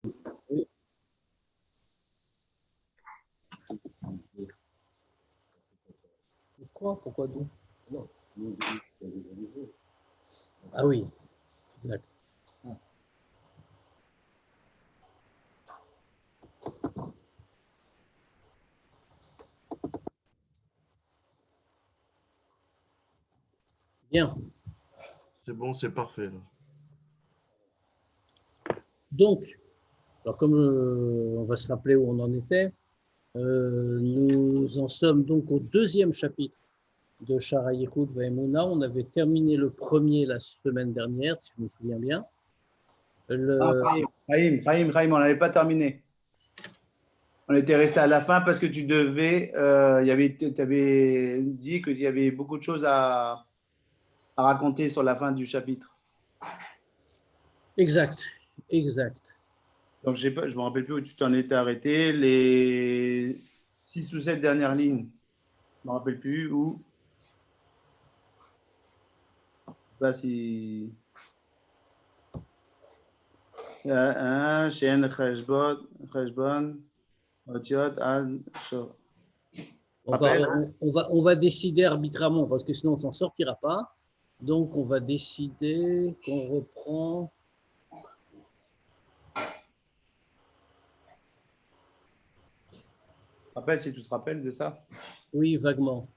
Oui. Pourquoi? Pourquoi d'où? Non. Ah oui, exact. Bien. C'est bon, c'est parfait. Là. Donc, alors comme on va se rappeler où on en était, nous en sommes donc au deuxième chapitre de Shara Yehud Vaemuna. On avait terminé le premier la semaine dernière, si je me souviens bien. Ah, Chaim, on n'avait pas terminé. On était resté à la fin parce que tu devais, tu avais dit qu'il y avait beaucoup de choses à raconter sur la fin du chapitre. Exact, exact. Donc, je ne me rappelle plus où tu t'en étais arrêté. Les 6 ou 7 dernières lignes, je ne me rappelle plus où. Je ne sais pas si. Shen Cheshbon, Otiot, Ad, Shor. On va décider arbitrairement parce que sinon on ne s'en sortira pas. Donc on va décider qu'on reprend. Rappelle si tu te rappelles de ça. Oui, vaguement.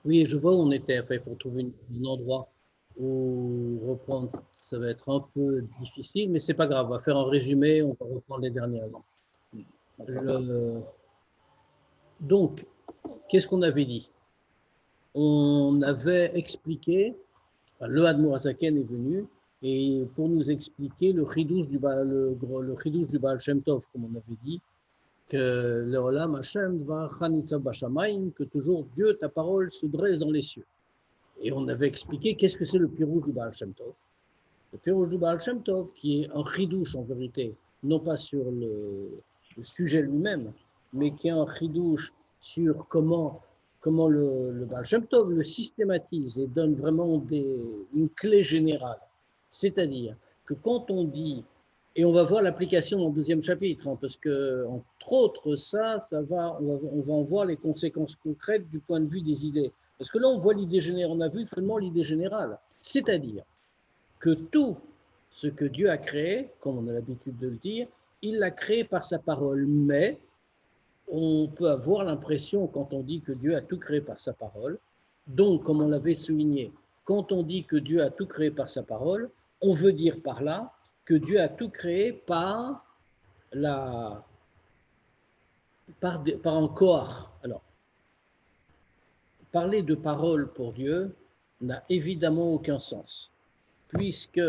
Oui, je vois où on était. Enfin, il faut trouver un endroit où reprendre. Ça va être un peu difficile, mais c'est pas grave. On va faire un résumé. On va reprendre les dernières. Donc, qu'est-ce qu'on avait dit? On avait expliqué. Le Admour Azaken est venu et pour nous expliquer le chidouche du Baal Shem Tov, comme on avait dit, que le Olam Hashem va Chanitza Bashamayim, que toujours Dieu, ta parole, se dresse dans les cieux. Et on avait expliqué qu'est-ce que c'est le pirouge du Baal Shem Tov. Le pirouge du Baal Shem Tov, qui est un chidouche en vérité, non pas sur le sujet lui-même, mais qui est un chidouche sur comment le Baal Shem Tov le systématise et donne vraiment une clé générale. C'est-à-dire que quand on dit, et on va voir l'application dans le deuxième chapitre, hein, parce que entre autres on va en voir les conséquences concrètes du point de vue des idées. Parce que là, on voit l'idée générale, on a vu seulement l'idée générale. C'est-à-dire que tout ce que Dieu a créé, comme on a l'habitude de le dire, il l'a créé par sa parole, mais on peut avoir l'impression, quand on dit que Dieu a tout créé par sa parole, donc, comme on l'avait souligné, quand on dit que Dieu a tout créé par sa parole, on veut dire par là que Dieu a tout créé par un corps. Alors, parler de parole pour Dieu n'a évidemment aucun sens, puisque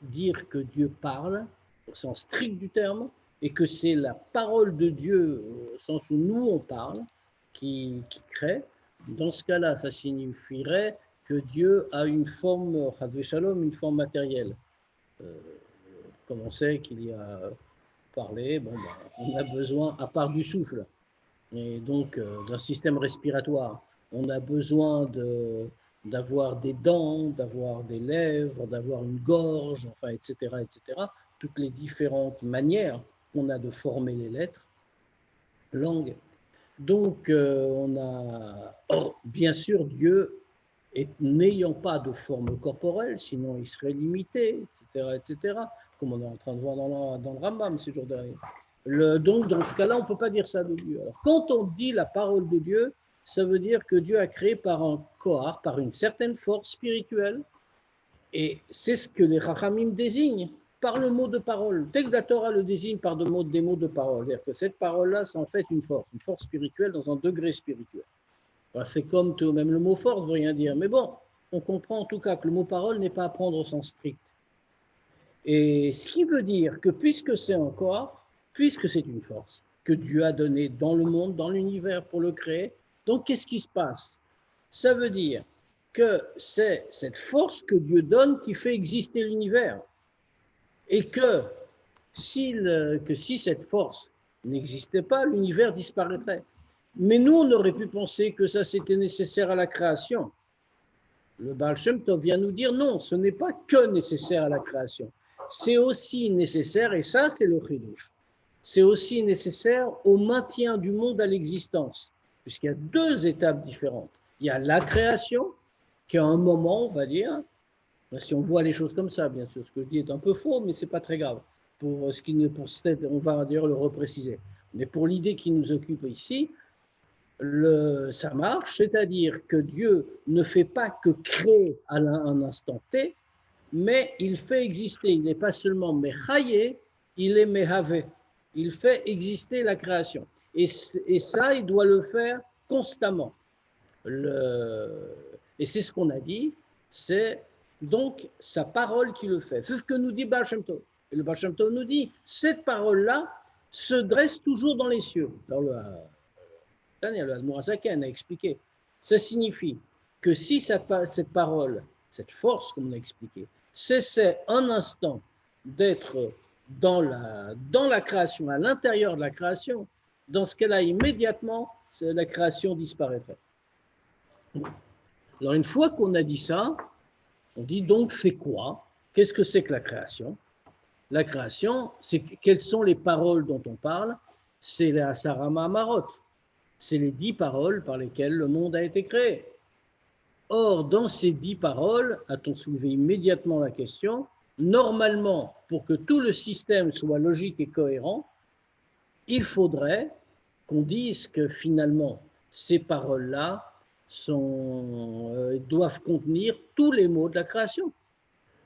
dire que Dieu parle, au sens strict du terme, et que c'est la parole de Dieu, au sens où nous on parle, qui crée, dans ce cas-là, ça signifierait que Dieu a une forme, Shalom, une forme matérielle. Comme on sait qu'il y a parlé, on a besoin, à part du souffle, et donc d'un système respiratoire, on a besoin d'avoir des dents, d'avoir des lèvres, d'avoir une gorge, enfin, etc., etc. Toutes les différentes manières qu'on a de former les lettres, langues. Donc, bien sûr, Dieu, n'ayant pas de forme corporelle, sinon il serait limité, etc., etc., comme on est en train de voir dans le Rambam ces jours derniers. Donc, dans ce cas-là, on ne peut pas dire ça de Dieu. Alors, quand on dit la parole de Dieu, ça veut dire que Dieu a créé par un kohar, par une certaine force spirituelle, et c'est ce que les Rachamim désignent par le mot de parole. Dès que la Torah le désigne par des mots de parole, c'est-à-dire que cette parole-là, c'est en fait une force spirituelle dans un degré spirituel. C'est comme tout, même le mot force ne veut rien dire. Mais bon, on comprend en tout cas que le mot parole n'est pas à prendre au sens strict. Et ce qui veut dire que puisque c'est un corps, puisque c'est une force que Dieu a donnée dans le monde, dans l'univers pour le créer, donc qu'est-ce qui se passe? Ça veut dire que c'est cette force que Dieu donne qui fait exister l'univers. Et que si cette force n'existait pas, l'univers disparaîtrait. Mais nous, on aurait pu penser que ça, c'était nécessaire à la création. Le Baal Shem Tov vient nous dire non, ce n'est pas que nécessaire à la création. C'est aussi nécessaire, et ça, c'est le Chidouche, c'est aussi nécessaire au maintien du monde à l'existence, puisqu'il y a deux étapes différentes. Il y a la création, qui a un moment, on va dire, si on voit les choses comme ça, bien sûr, ce que je dis est un peu faux, mais ce n'est pas très grave. Pour ce qui ne, pour cette, on va d'ailleurs le repréciser. Mais pour l'idée qui nous occupe ici, ça marche, c'est-à-dire que Dieu ne fait pas que créer à un instant T, mais il fait exister. Il n'est pas seulement Mechaye, il est Mehave. Il fait exister la création. Et ça, il doit le faire constamment. Et c'est ce qu'on a dit, c'est donc sa parole qui le fait. C'est ce que nous dit Baal Shem Tov. Et le Baal Shem Tov nous dit, cette parole-là se dresse toujours dans les cieux. Alors le Admor HaZaken a expliqué. Ça signifie que si cette parole, cette force, comme on a expliqué, cessait un instant d'être dans la création, à l'intérieur de la création, dans ce cas-là, immédiatement, la création disparaîtrait. Alors, une fois qu'on a dit ça, on dit donc fait quoi? Qu'est-ce que c'est que la création? La création, c'est quelles sont les paroles dont on parle? C'est les Asara Ma'amarot. C'est les 10 paroles par lesquelles le monde a été créé. Or, dans ces 10 paroles, a-t-on soulevé immédiatement la question, normalement, pour que tout le système soit logique et cohérent, il faudrait qu'on dise que finalement, ces paroles-là doivent contenir tous les mots de la création.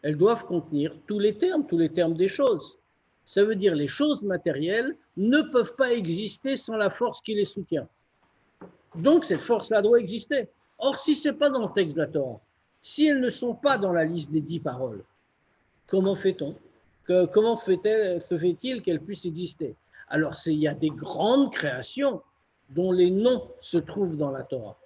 Elles doivent contenir tous les termes des choses. Ça veut dire les choses matérielles ne peuvent pas exister sans la force qui les soutient. Donc, cette force-là doit exister. Or, si ce n'est pas dans le texte de la Torah, si elles ne sont pas dans la liste des 10 paroles, comment fait-on? Comment fait-il qu'elles puissent exister? Alors, il y a des grandes créations dont les noms se trouvent dans la Torah.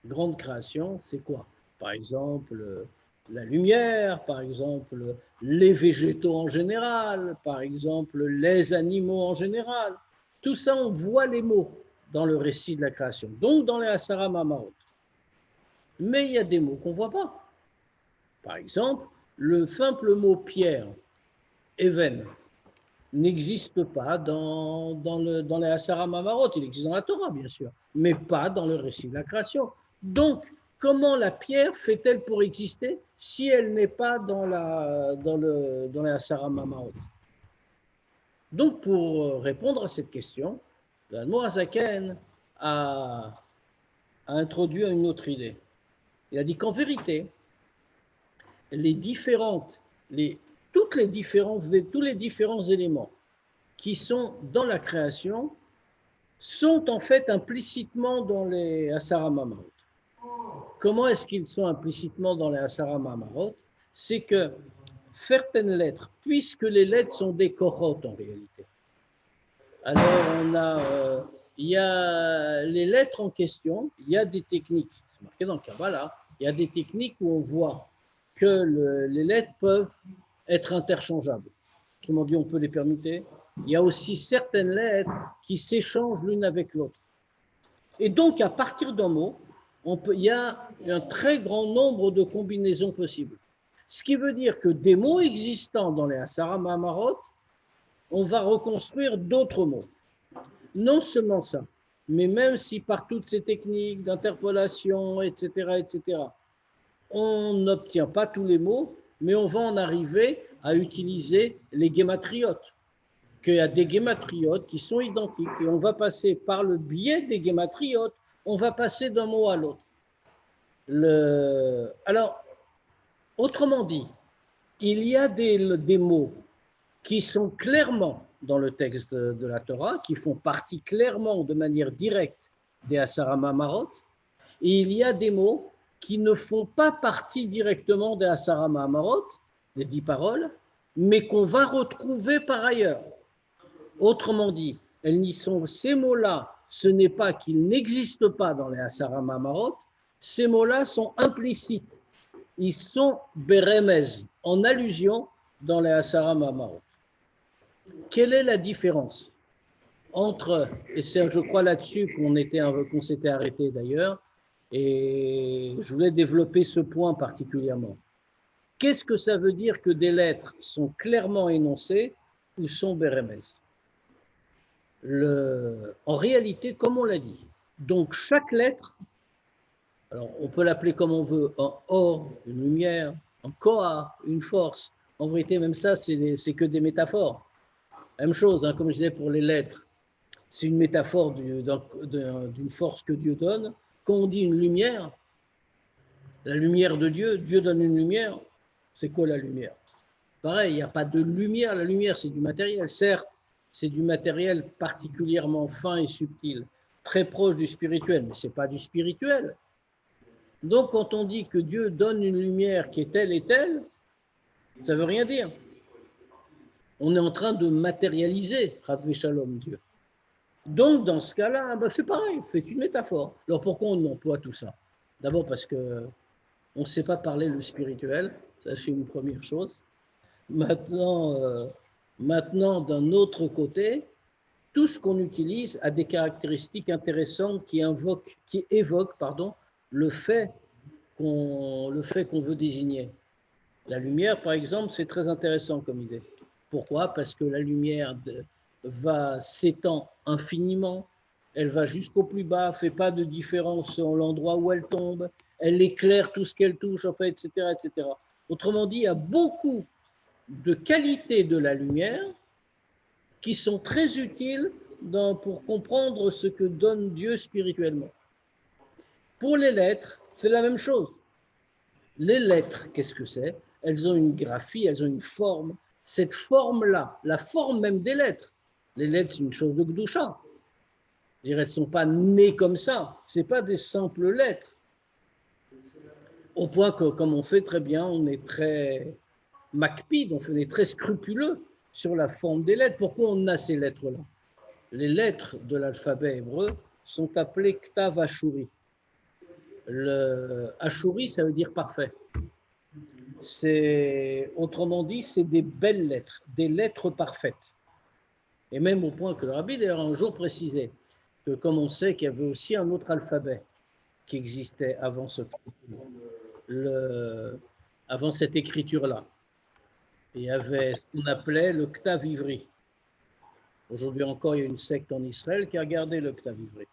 Grande création, c'est quoi? Par exemple, la lumière, par exemple, les végétaux en général, par exemple, les animaux en général. Tout ça, on voit les mots dans le récit de la création, donc dans les Asara Ma'amarot. Mais il y a des mots qu'on ne voit pas. Par exemple, le simple mot pierre, even, n'existe pas dans les Asara Ma'amarot. Il existe dans la Torah, bien sûr, mais pas dans le récit de la création. Donc, comment la pierre fait-elle pour exister si elle n'est pas dans les Asara Ma'amarot? Donc, pour répondre à cette question, l'Admor HaZaken a introduit une autre idée. Il a dit qu'en vérité, tous les différents éléments qui sont dans la création sont en fait implicitement dans les Asara Ma'amarot. Comment est-ce qu'ils sont implicitement dans les Asara Ma'amarot? C'est que certaines lettres, puisque les lettres sont des kochot en réalité, alors il y a les lettres en question, il y a des techniques, c'est marqué dans le Kabbalah, il y a des techniques où on voit que les lettres peuvent être interchangeables. Autrement dit, on peut les permuter. Il y a aussi certaines lettres qui s'échangent l'une avec l'autre. Et donc, à partir d'un mot, il y a un très grand nombre de combinaisons possibles. Ce qui veut dire que des mots existants dans les Asara Ma'amarot, on va reconstruire d'autres mots. Non seulement ça, mais même si par toutes ces techniques d'interpolation, etc., on n'obtient pas tous les mots, mais on va en arriver à utiliser les guématriotes. Qu'il y a des guématriotes qui sont identiques et on va passer par le biais des guématriotes, on va passer d'un mot à l'autre. Alors, autrement dit, il y a des mots qui sont clairement dans le texte de la Torah, qui font partie clairement de manière directe des Asara Ma'amarot, et il y a des mots qui ne font pas partie directement des Asara Ma'amarot, des 10 paroles, mais qu'on va retrouver par ailleurs. Autrement dit, ces mots-là, ce n'est pas qu'ils n'existent pas dans les Asara Ma'amarot, ces mots-là sont implicites. Ils sont beremez, en allusion dans les Asara Ma'amarot. Quelle est la différence entre, et c'est je crois là-dessus qu'on s'était arrêté d'ailleurs, et je voulais développer ce point particulièrement. Qu'est-ce que ça veut dire que des lettres sont clairement énoncées ou sont bérémès? En réalité, comme on l'a dit, donc chaque lettre, alors on peut l'appeler comme on veut, en or, une lumière, en koa, une force. En vérité, même ça, c'est que des métaphores. Même chose, hein, comme je disais pour les lettres, c'est une métaphore d'une force que Dieu donne. Quand on dit une lumière, la lumière de Dieu, Dieu donne une lumière. C'est quoi la lumière? Pareil, il n'y a pas de lumière. La lumière, c'est du matériel. Certes, c'est du matériel particulièrement fin et subtil, très proche du spirituel, mais ce n'est pas du spirituel. Donc, quand on dit que Dieu donne une lumière qui est telle et telle, ça ne veut rien dire. On est en train de matérialiser, Rav Shalom, Dieu. Donc, dans ce cas-là, ben c'est pareil, c'est une métaphore. Alors, pourquoi on emploie tout ça? D'abord parce qu'on ne sait pas parler le spirituel, ça c'est une première chose. Maintenant, d'un autre côté, tout ce qu'on utilise a des caractéristiques intéressantes qui évoquent le fait qu'on veut désigner. La lumière, par exemple, c'est très intéressant comme idée. Pourquoi? Parce que la lumière s'étend infiniment, elle va jusqu'au plus bas, fait pas de différence selon l'endroit où elle tombe, elle éclaire tout ce qu'elle touche, en fait, etc., etc. Autrement dit, il y a beaucoup de qualités de la lumière qui sont très utiles pour comprendre ce que donne Dieu spirituellement. Pour les lettres, c'est la même chose. Les lettres, qu'est-ce que c'est? Elles ont une graphie, elles ont une forme. Cette forme-là, la forme même des lettres, les lettres, c'est une chose de Gdusha. Elles ne sont pas nées comme ça. Ce n'est pas des simples lettres. Au point que, comme on fait très bien, on est très makpid, on est très scrupuleux sur la forme des lettres. Pourquoi on a ces lettres-là? Les lettres de l'alphabet hébreu sont appelées Ktav Ashuri. Le Ashuri, ça veut dire parfait. Autrement dit, c'est des belles lettres, des lettres parfaites. Et même au point que le rabbi, d'ailleurs, un jour précisait que, comme on sait qu'il y avait aussi un autre alphabet qui existait avant avant cette écriture-là, il y avait ce qu'on appelait le Ktav Ivri. Aujourd'hui encore, il y a une secte en Israël qui a gardé le Ktav Ivri,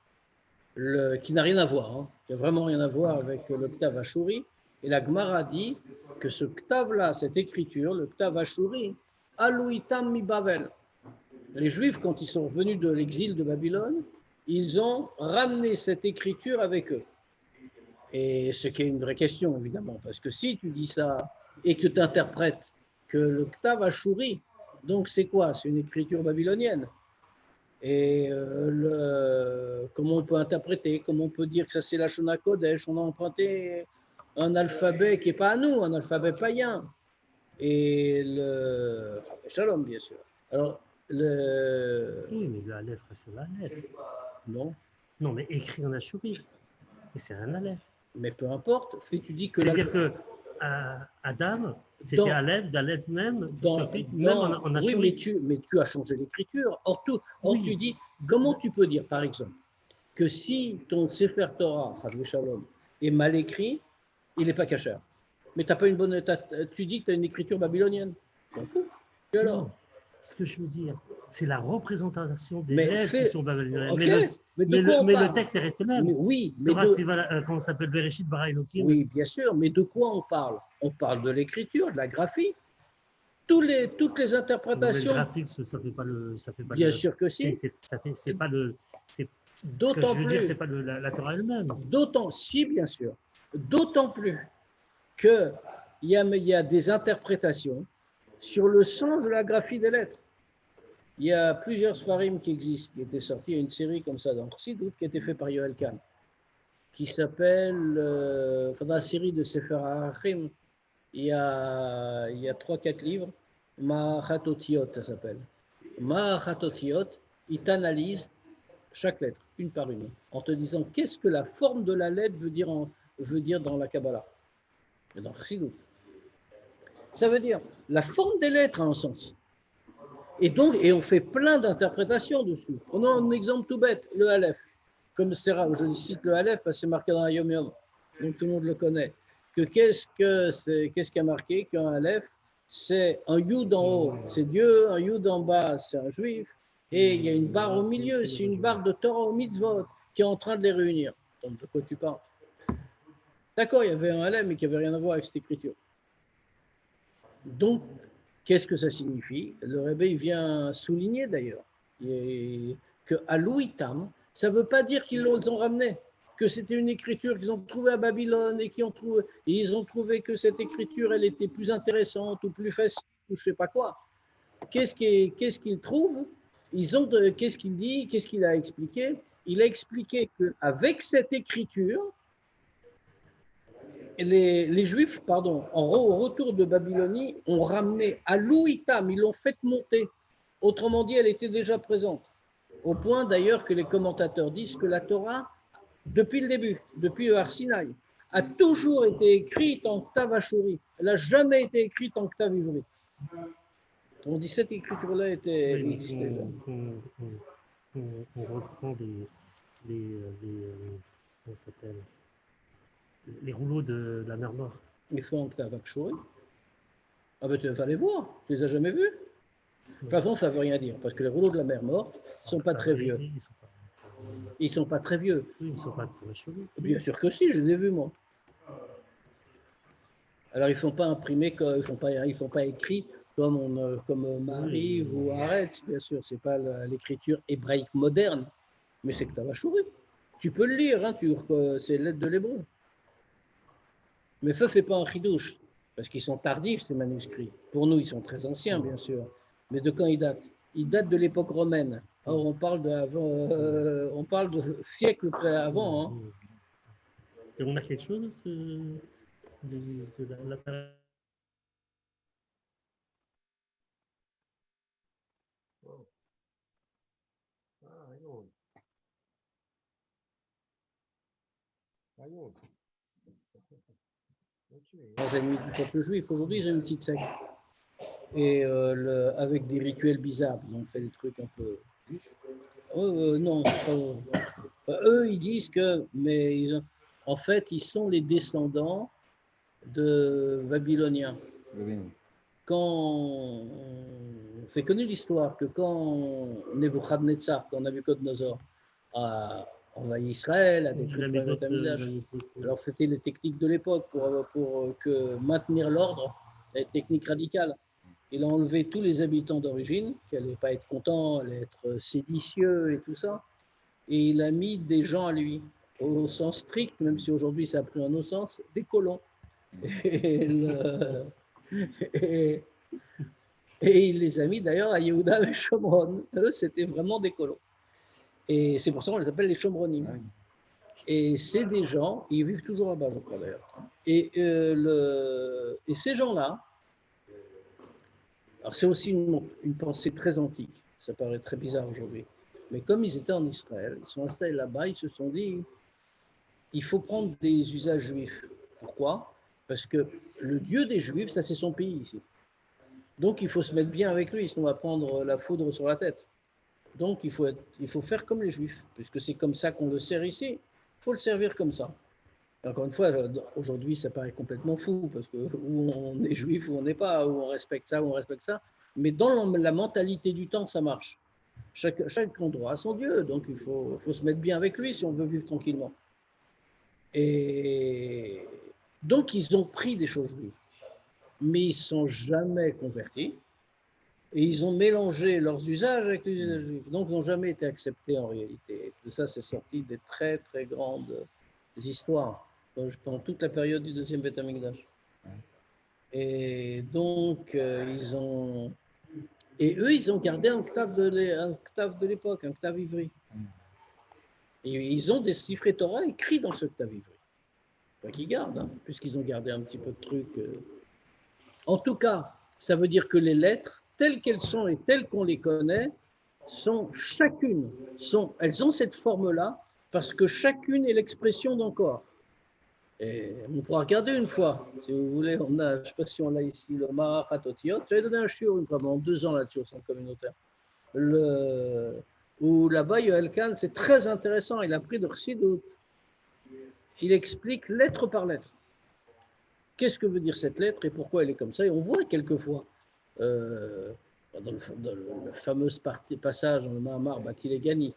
qui n'a rien à voir, qui n'a vraiment rien à voir avec le Ktav Ashuri. Et la Gemara dit que ce Ktav-là, cette écriture, le Ktav Ashuri, Alouitam mi Bavel. Les Juifs, quand ils sont revenus de l'exil de Babylone, ils ont ramené cette écriture avec eux. Et ce qui est une vraie question, évidemment, parce que si tu dis ça et que tu interprètes que le Ktav Ashuri, donc c'est quoi? C'est une écriture babylonienne. Et comment on peut interpréter? Comment on peut dire que ça c'est la Shona Kodesh? On a emprunté un alphabet qui n'est pas à nous, un alphabet païen. Et le Shalom, bien sûr. Alors, Oui, mais la lettre, c'est la lettre. Non. Non, mais écrit en Ashuri. Et c'est un Aleph. Mais peu importe, si tu dis que... C'est-à-dire que Adam, c'était Aleph, d'Aleph même, même en Ashuri. Oui, mais tu as changé l'écriture. Or, oui. Tu dis, comment tu peux dire, par exemple, que si ton Sefer Torah, Shalom, est mal écrit, il n'est pas cachère. Mais t'as pas une bonne... tu dis que tu as une écriture babylonienne. Tu t'en fous. Et alors? Non, ce que je veux dire, c'est la représentation des lettres qui sont babyloniennes. Okay. Mais le texte est resté même. Oui, mais comment ça s'appelle, Bereshit bara Elokim. Oui, bien sûr, mais de quoi on parle? On parle de l'écriture, de la graphie. Toutes les interprétations. Mais le graphique, ça fait pas le. Bien sûr que si. C'est pas le. D'autant plus. C'est pas la Torah elle-même. D'autant, si, bien sûr. D'autant plus qu'il y a des interprétations sur le sens de la graphie des lettres. Il y a plusieurs Sfarim qui existent, qui étaient sortis. Il y a une série comme ça dans Chassidut qui a été faite par Yoel Kahn, qui s'appelle, dans la série de Sefer HaArachim, il y a 3-4 livres, Ma'achat Otiyot, ça s'appelle. Ma'achat Otiyot, il t'analyse chaque lettre, une par une, en te disant qu'est-ce que la forme de la lettre veut dire dans la Kabbalah, dans Chassidut. Ça veut dire, la forme des lettres a un sens. Et on fait plein d'interprétations dessus. Prenons un exemple tout bête, le Aleph. Comme je cite le Aleph parce que c'est marqué dans la Yom Yom, donc tout le monde le connaît. Qu'est-ce qui a marqué qu'un Aleph, c'est un Yud en haut, c'est Dieu, un Yud en bas, c'est un Juif, et il y a une barre au milieu, c'est une barre de Torah au mitzvot qui est en train de les réunir. Donc de quoi tu parles? D'accord, il y avait un Aleph, mais qui n'avait rien à voir avec cette écriture. Donc, qu'est-ce que ça signifie? Le Rebbe vient souligner d'ailleurs que Alouitam, ça ne veut pas dire qu'ils l'ont ramené, que c'était une écriture qu'ils ont trouvée à Babylone et ils ont trouvé que cette écriture, elle était plus intéressante ou plus facile ou je ne sais pas quoi. Qu'est-ce qu'ils trouvent? Qu'est-ce qu'il dit? Qu'est-ce qu'il a expliqué? Il a expliqué qu'avec cette écriture, les Juifs, au retour de Babylonie, ont ramené à Louitam, ils l'ont fait monter. Autrement dit, elle était déjà présente. Au point d'ailleurs que les commentateurs disent que la Torah, depuis le début, depuis le Har Sinaï, a toujours été écrite en Ktav Ashuri. Elle n'a jamais été écrite en Ktav Ivri. On dit cette écriture-là existait déjà. On reprend les rouleaux de la mer Morte. Ils font en Ktav Ashuri. Ah ben tu vas les voir, tu les as jamais vus? De toute façon, ça ne veut rien dire, parce que les rouleaux de la mer Morte ne sont pas très vieux. Ils ne sont pas très vieux. Oui, ils ne sont pas très vieux. Bien sûr que si, je les ai vus, moi. Alors, ils ne sont pas imprimés, ils ne sont pas écrits comme Marie ou Haaretz, bien sûr. Ce n'est pas l'écriture hébraïque moderne, mais c'est que tu vas chourer. Tu peux le lire, hein, c'est l'aide de l'hébreu. Mais ne fais pas un chidouche, parce qu'ils sont tardifs, ces manuscrits. Pour nous, ils sont très anciens, bien sûr. Mais de quand ils datent? Ils datent de l'époque romaine. Or, on parle de siècles avant. Hein. Et on a quelque chose de la période. Les ennemis du peuple juif, aujourd'hui, ils ont une petite secte. Et avec des rituels bizarres, ils ont fait des trucs un peu. Non, eux, ils disent que. En fait, ils sont les descendants de Babyloniens. C'est connu l'histoire que quand Nebuchadnezzar, quand Nabucodonosor a envahi Israël, a détruit le Beth Amikdash, alors c'était les techniques de l'époque pour maintenir l'ordre, les techniques radicales. Il a enlevé tous les habitants d'origine, qui n'allaient pas être contents, allaient être séditieux et tout ça, et il a mis des gens à lui, au sens strict, même si aujourd'hui ça a pris un autre sens, des colons. Et il les a mis d'ailleurs à Yehuda et Shomron. Eux, c'était vraiment des colons. Et c'est pour ça qu'on les appelle les Shomronim. Et c'est des gens, ils vivent toujours là-bas, je crois d'ailleurs. Et ces gens-là, alors c'est aussi une pensée très antique, ça paraît très bizarre aujourd'hui, mais comme ils étaient en Israël, ils sont installés là-bas, ils se sont dit, il faut prendre des usages juifs. Pourquoi? Parce que le Dieu des Juifs, ça c'est son pays ici. Donc il faut se mettre bien avec lui, sinon on va prendre la foudre sur la tête. Donc il faut faire comme les Juifs, puisque c'est comme ça qu'on le sert ici. Il faut le servir comme ça. Encore une fois, aujourd'hui, ça paraît complètement fou, parce que où on est juif, où on n'est pas, où on respecte ça, où on respecte ça. Mais dans la mentalité du temps, ça marche. Chaque endroit a son Dieu, donc il faut se mettre bien avec lui si on veut vivre tranquillement. Et donc, ils ont pris des choses juives, mais ils ne sont jamais convertis. Et ils ont mélangé leurs usages avec les usages juifs. Donc, ils n'ont jamais été acceptés en réalité. Tout ça, c'est sorti des très, très grandes histoires pendant toute la période du deuxième Beth Amikdash. Et donc, Et eux, ils ont gardé un ktav de l'époque, un ktav ivri. Et ils ont des chiffres Torah écrits dans ce ktav ivri. Enfin, qu'ils gardent, hein, puisqu'ils ont gardé un petit peu de trucs. En tout cas, ça veut dire que les lettres, telles qu'elles sont et telles qu'on les connaît, elles ont cette forme-là, parce que chacune est l'expression d'un corps. Et on pourra regarder une fois, si vous voulez. On a, je ne sais pas si on l'a ici, le Marachat Otiot. J'avais donné un shiur une fois, pendant 2 ans là-dessus au centre communautaire. Où là-bas, Yoel Kahn, c'est très intéressant. Il a pris de Chassidut. Il explique lettre par lettre. Qu'est-ce que veut dire cette lettre et pourquoi elle est comme ça? Et on voit quelquefois, dans le fameux passage dans le Mahamar Batil et Gani,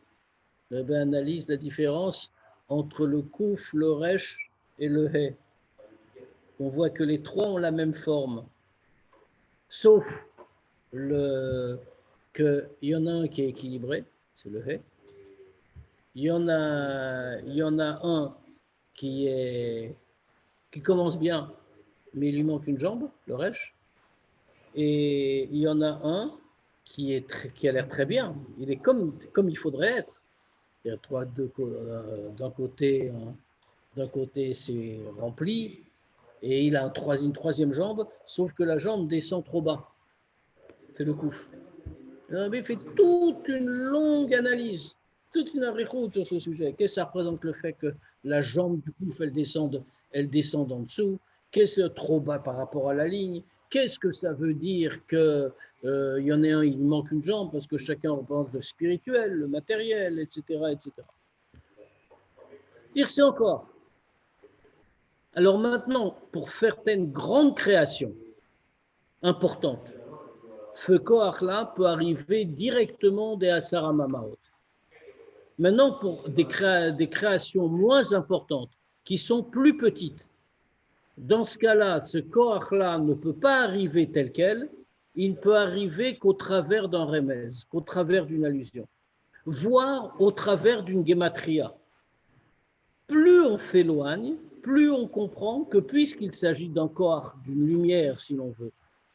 le Rebbe analyse la différence entre le Kouf, le Resh et le He. On voit que les trois ont la même forme, sauf qu'il y en a un qui est équilibré, c'est le He. Il y en a un qui commence bien, mais il lui manque une jambe, le Resh. Et il y en a un qui a l'air très bien. Il est comme il faudrait être. Il y a d'un côté c'est rempli, et il a une troisième jambe, sauf que la jambe descend trop bas. C'est le kouf. Il fait toute une longue analyse, toute une arichoute sur ce sujet. Qu'est-ce que ça représente le fait que la jambe du kouf, elle descende en dessous? Qu'est-ce que trop bas par rapport à la ligne? Qu'est-ce que ça veut dire qu'il y en a un, il manque une jambe, parce que chacun pense le spirituel, le matériel, etc. etc. Dire c'est encore. Alors maintenant, pour certaines grandes créations importantes, ce Koach-là peut arriver directement des Asara Mamaot. Maintenant, pour des créations moins importantes, qui sont plus petites, dans ce cas-là, ce Koach-là ne peut pas arriver tel quel, il ne peut arriver qu'au travers d'un remez, qu'au travers d'une allusion, voire au travers d'une gématria. Plus on s'éloigne, plus on comprend que puisqu'il s'agit d'un Koach, d'une lumière si l'on veut,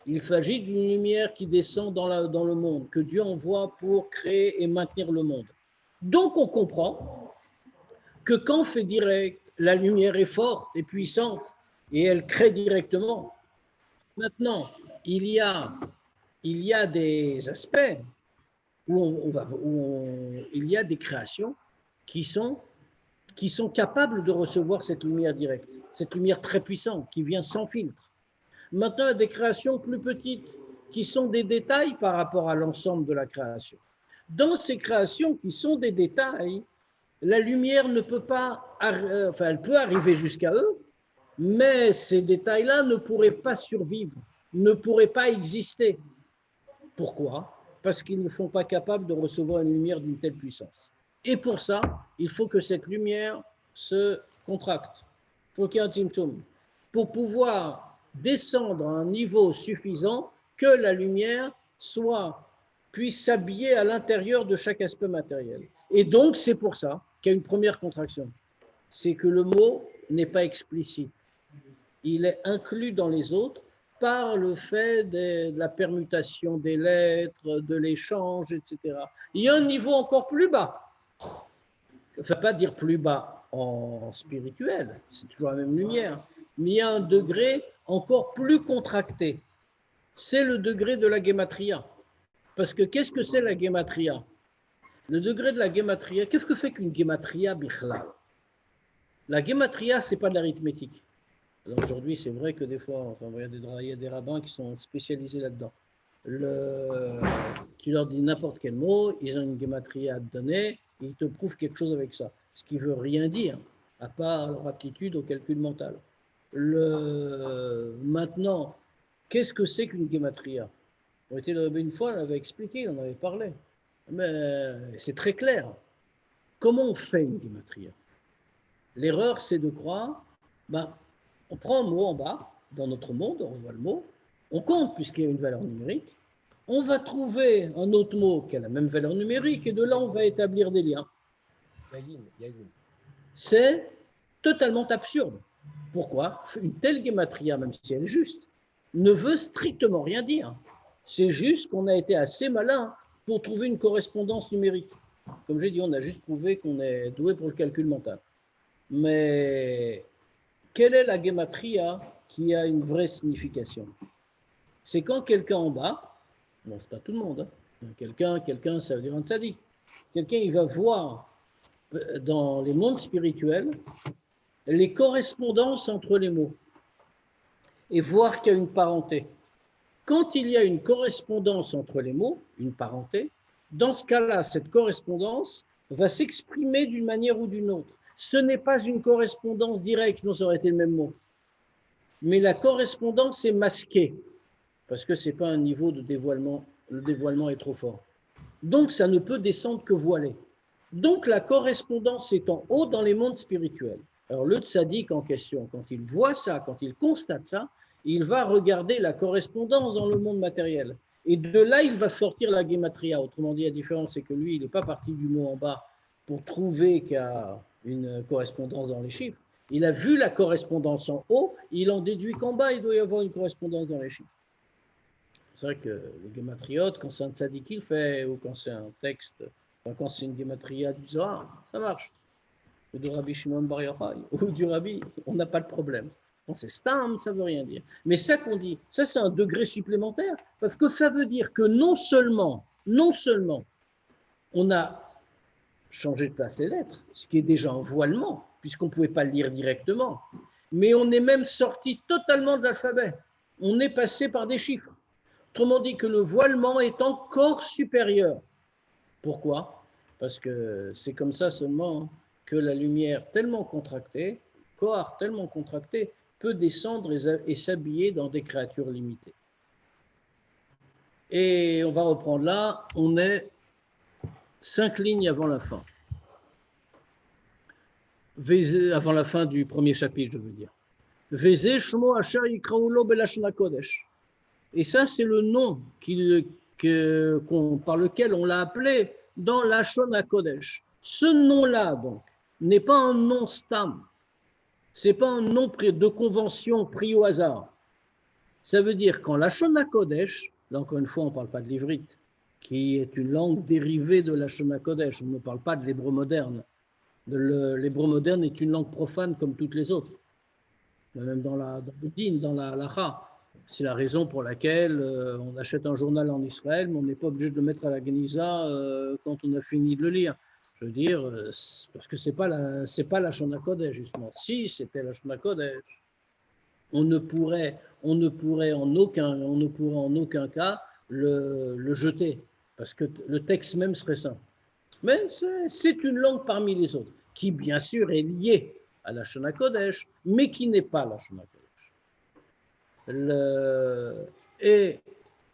il s'agit d'une lumière qui descend dans le monde, que Dieu envoie pour créer et maintenir le monde. Donc on comprend que quand c'est direct, la lumière est forte et puissante et elle crée directement. Maintenant, il y a des aspects il y a des créations qui sont capables de recevoir cette lumière directe, cette lumière très puissante qui vient sans filtre. Maintenant, il y a des créations plus petites qui sont des détails par rapport à l'ensemble de la création. Dans ces créations qui sont des détails, la lumière ne peut pas, elle peut arriver jusqu'à eux, mais ces détails-là ne pourraient pas survivre, ne pourraient pas exister. Pourquoi? Parce qu'ils ne sont pas capables de recevoir une lumière d'une telle puissance. Et pour ça, il faut que cette lumière se contracte. Il faut qu'il y ait un tzimtzum. Pour pouvoir descendre à un niveau suffisant que la lumière puisse s'habiller à l'intérieur de chaque aspect matériel. Et donc, c'est pour ça qu'il y a une première contraction. C'est que le mot n'est pas explicite. Il est inclus dans les autres par le fait de la permutation des lettres, de l'échange, etc. Il y a un niveau encore plus bas. Ça ne veut pas dire plus bas en spirituel, c'est toujours la même lumière, mais il y a un degré encore plus contracté. C'est le degré de la gématria. Parce que qu'est-ce que c'est la gématria? Le degré de la gématria, qu'est-ce que fait qu'une gématria bichla? La gématria, ce n'est pas de l'arithmétique. Alors aujourd'hui, c'est vrai que des fois, il y a des rabbins qui sont spécialisés là-dedans. Tu leur dis n'importe quel mot, ils ont une gématria à te donner, ils te prouvent quelque chose avec ça. Ce qui ne veut rien dire, à part leur aptitude au calcul mental. Maintenant, qu'est-ce que c'est qu'une gématria? Une fois, on avait expliqué, on avait parlé. Mais c'est très clair. Comment on fait une gématria? L'erreur, c'est de croire, on prend un mot en bas, dans notre monde, on voit le mot, on compte puisqu'il y a une valeur numérique, on va trouver un autre mot qui a la même valeur numérique et de là, on va établir des liens. C'est totalement absurde. Pourquoi? Une telle gématria, même si elle est juste, ne veut strictement rien dire. C'est juste qu'on a été assez malin pour trouver une correspondance numérique. Comme j'ai dit, on a juste prouvé qu'on est doué pour le calcul mental. Mais quelle est la gématria qui a une vraie signification? C'est quand quelqu'un en bas, bon, c'est pas tout le monde, hein, quelqu'un, ça veut dire un tzaddik. Quelqu'un, il va voir dans les mondes spirituels les correspondances entre les mots et voir qu'il y a une parenté. Quand il y a une correspondance entre les mots, une parenté, dans ce cas-là, cette correspondance va s'exprimer d'une manière ou d'une autre. Ce n'est pas une correspondance directe, sinon ça aurait été le même mot. Mais la correspondance est masquée, parce que ce n'est pas un niveau de dévoilement, le dévoilement est trop fort. Donc, ça ne peut descendre que voilé. Donc, la correspondance est en haut dans les mondes spirituels. Alors, le tzaddik en question, quand il voit ça, quand il constate ça, il va regarder la correspondance dans le monde matériel. Et de là, il va sortir la guématria. Autrement dit, la différence, c'est que lui, il n'est pas parti du mot en bas pour trouver qu'il y a une correspondance dans les chiffres. Il a vu la correspondance en haut, il en déduit qu'en bas, il doit y avoir une correspondance dans les chiffres. C'est vrai que les gématriotes, quand c'est un tzaddik qui le fait, ou quand c'est un texte, enfin, quand c'est une gématria du Zohar, ça marche. Ou du Rabbi Shimon Bar Yochai, ou du Rabbi, on n'a pas de problème. Quand c'est stam, ça ne veut rien dire. Mais ça qu'on dit, ça c'est un degré supplémentaire, parce que ça veut dire que non seulement, on a changé de place les lettres, ce qui est déjà un voilement, puisqu'on ne pouvait pas le lire directement, mais on est même sorti totalement de l'alphabet. On est passé par des chiffres. Autrement dit que le voilement est encore supérieur. Pourquoi? Parce que c'est comme ça seulement que la lumière tellement contractée, Kohar tellement contracté, peut descendre et s'habiller dans des créatures limitées. Et on va reprendre là, on est 5 lignes avant la fin. Avant la fin du premier chapitre, je veux dire. Vézé Shmo Asher Yikraulo Belashon HaKodesh. Et ça, c'est le nom par lequel on l'a appelé dans Lashon HaKodesh. Ce nom-là, donc, n'est pas un nom stam. Ce n'est pas un nom de convention pris au hasard. Ça veut dire qu'en Lashon HaKodesh, là encore une fois, on ne parle pas de l'ivrite, qui est une langue dérivée de Lashon HaKodesh. On ne parle pas de l'hébreu moderne. L'hébreu moderne est une langue profane comme toutes les autres. Même dans le din, dans la halacha. C'est la raison pour laquelle on achète un journal en Israël, mais on n'est pas obligé de le mettre à la Geniza quand on a fini de le lire. Je veux dire, parce que c'est pas la Shon HaKodesh, justement. Si c'était la Shon HaKodesh, on ne pourrait en aucun cas le jeter, parce que le texte même serait ça. Mais c'est une langue parmi les autres, qui bien sûr est liée à la Shon HaKodesh, mais qui n'est pas la Shon HaKodesh. Et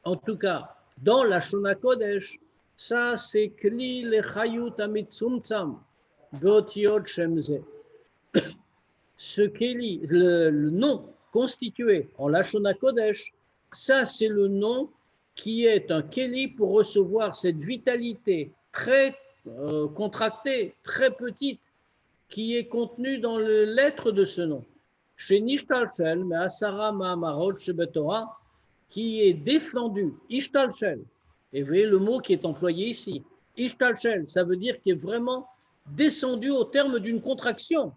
en tout cas, dans la Shon HaKodesh, ça c'est Kli lechayut hamitzumtzam beotiot shemze. Ce Kli, le nom constitué en la Shon HaKodesh, ça c'est le nom qui est un Kli pour recevoir cette vitalité très contractée, très petite, qui est contenue dans les lettres de ce nom. Chez Nishtalshel, mais Asara Mahamarot Shebetorah, qui est défendu, Ishtalshel. Et vous voyez le mot qui est employé ici. Ishtalshel, ça veut dire qu'il est vraiment descendu au terme d'une contraction.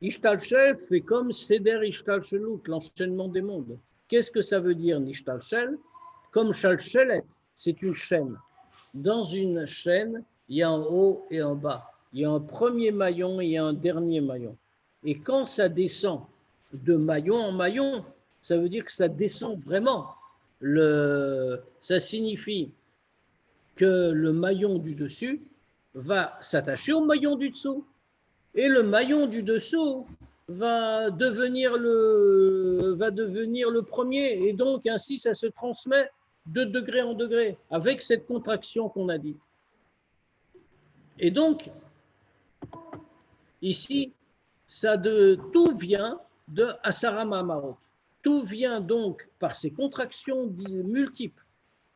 Ishtalshel fait comme Seder Ishtalshelut, l'enchaînement des mondes. Qu'est-ce que ça veut dire, Nishtalshel? Comme Shalshelet, c'est une chaîne. Dans une chaîne, il y a un haut et un bas. Il y a un premier maillon et un dernier maillon. Et quand ça descend de maillon en maillon, ça veut dire que ça descend vraiment. Ça signifie que le maillon du dessus va s'attacher au maillon du dessous. Et le maillon du dessous va devenir le premier. Et donc, ainsi, ça se transmet de degré en degré, avec cette contraction qu'on a dit. Et donc, ici, tout vient de Asara Mahamarot. Tout vient donc par ces contractions multiples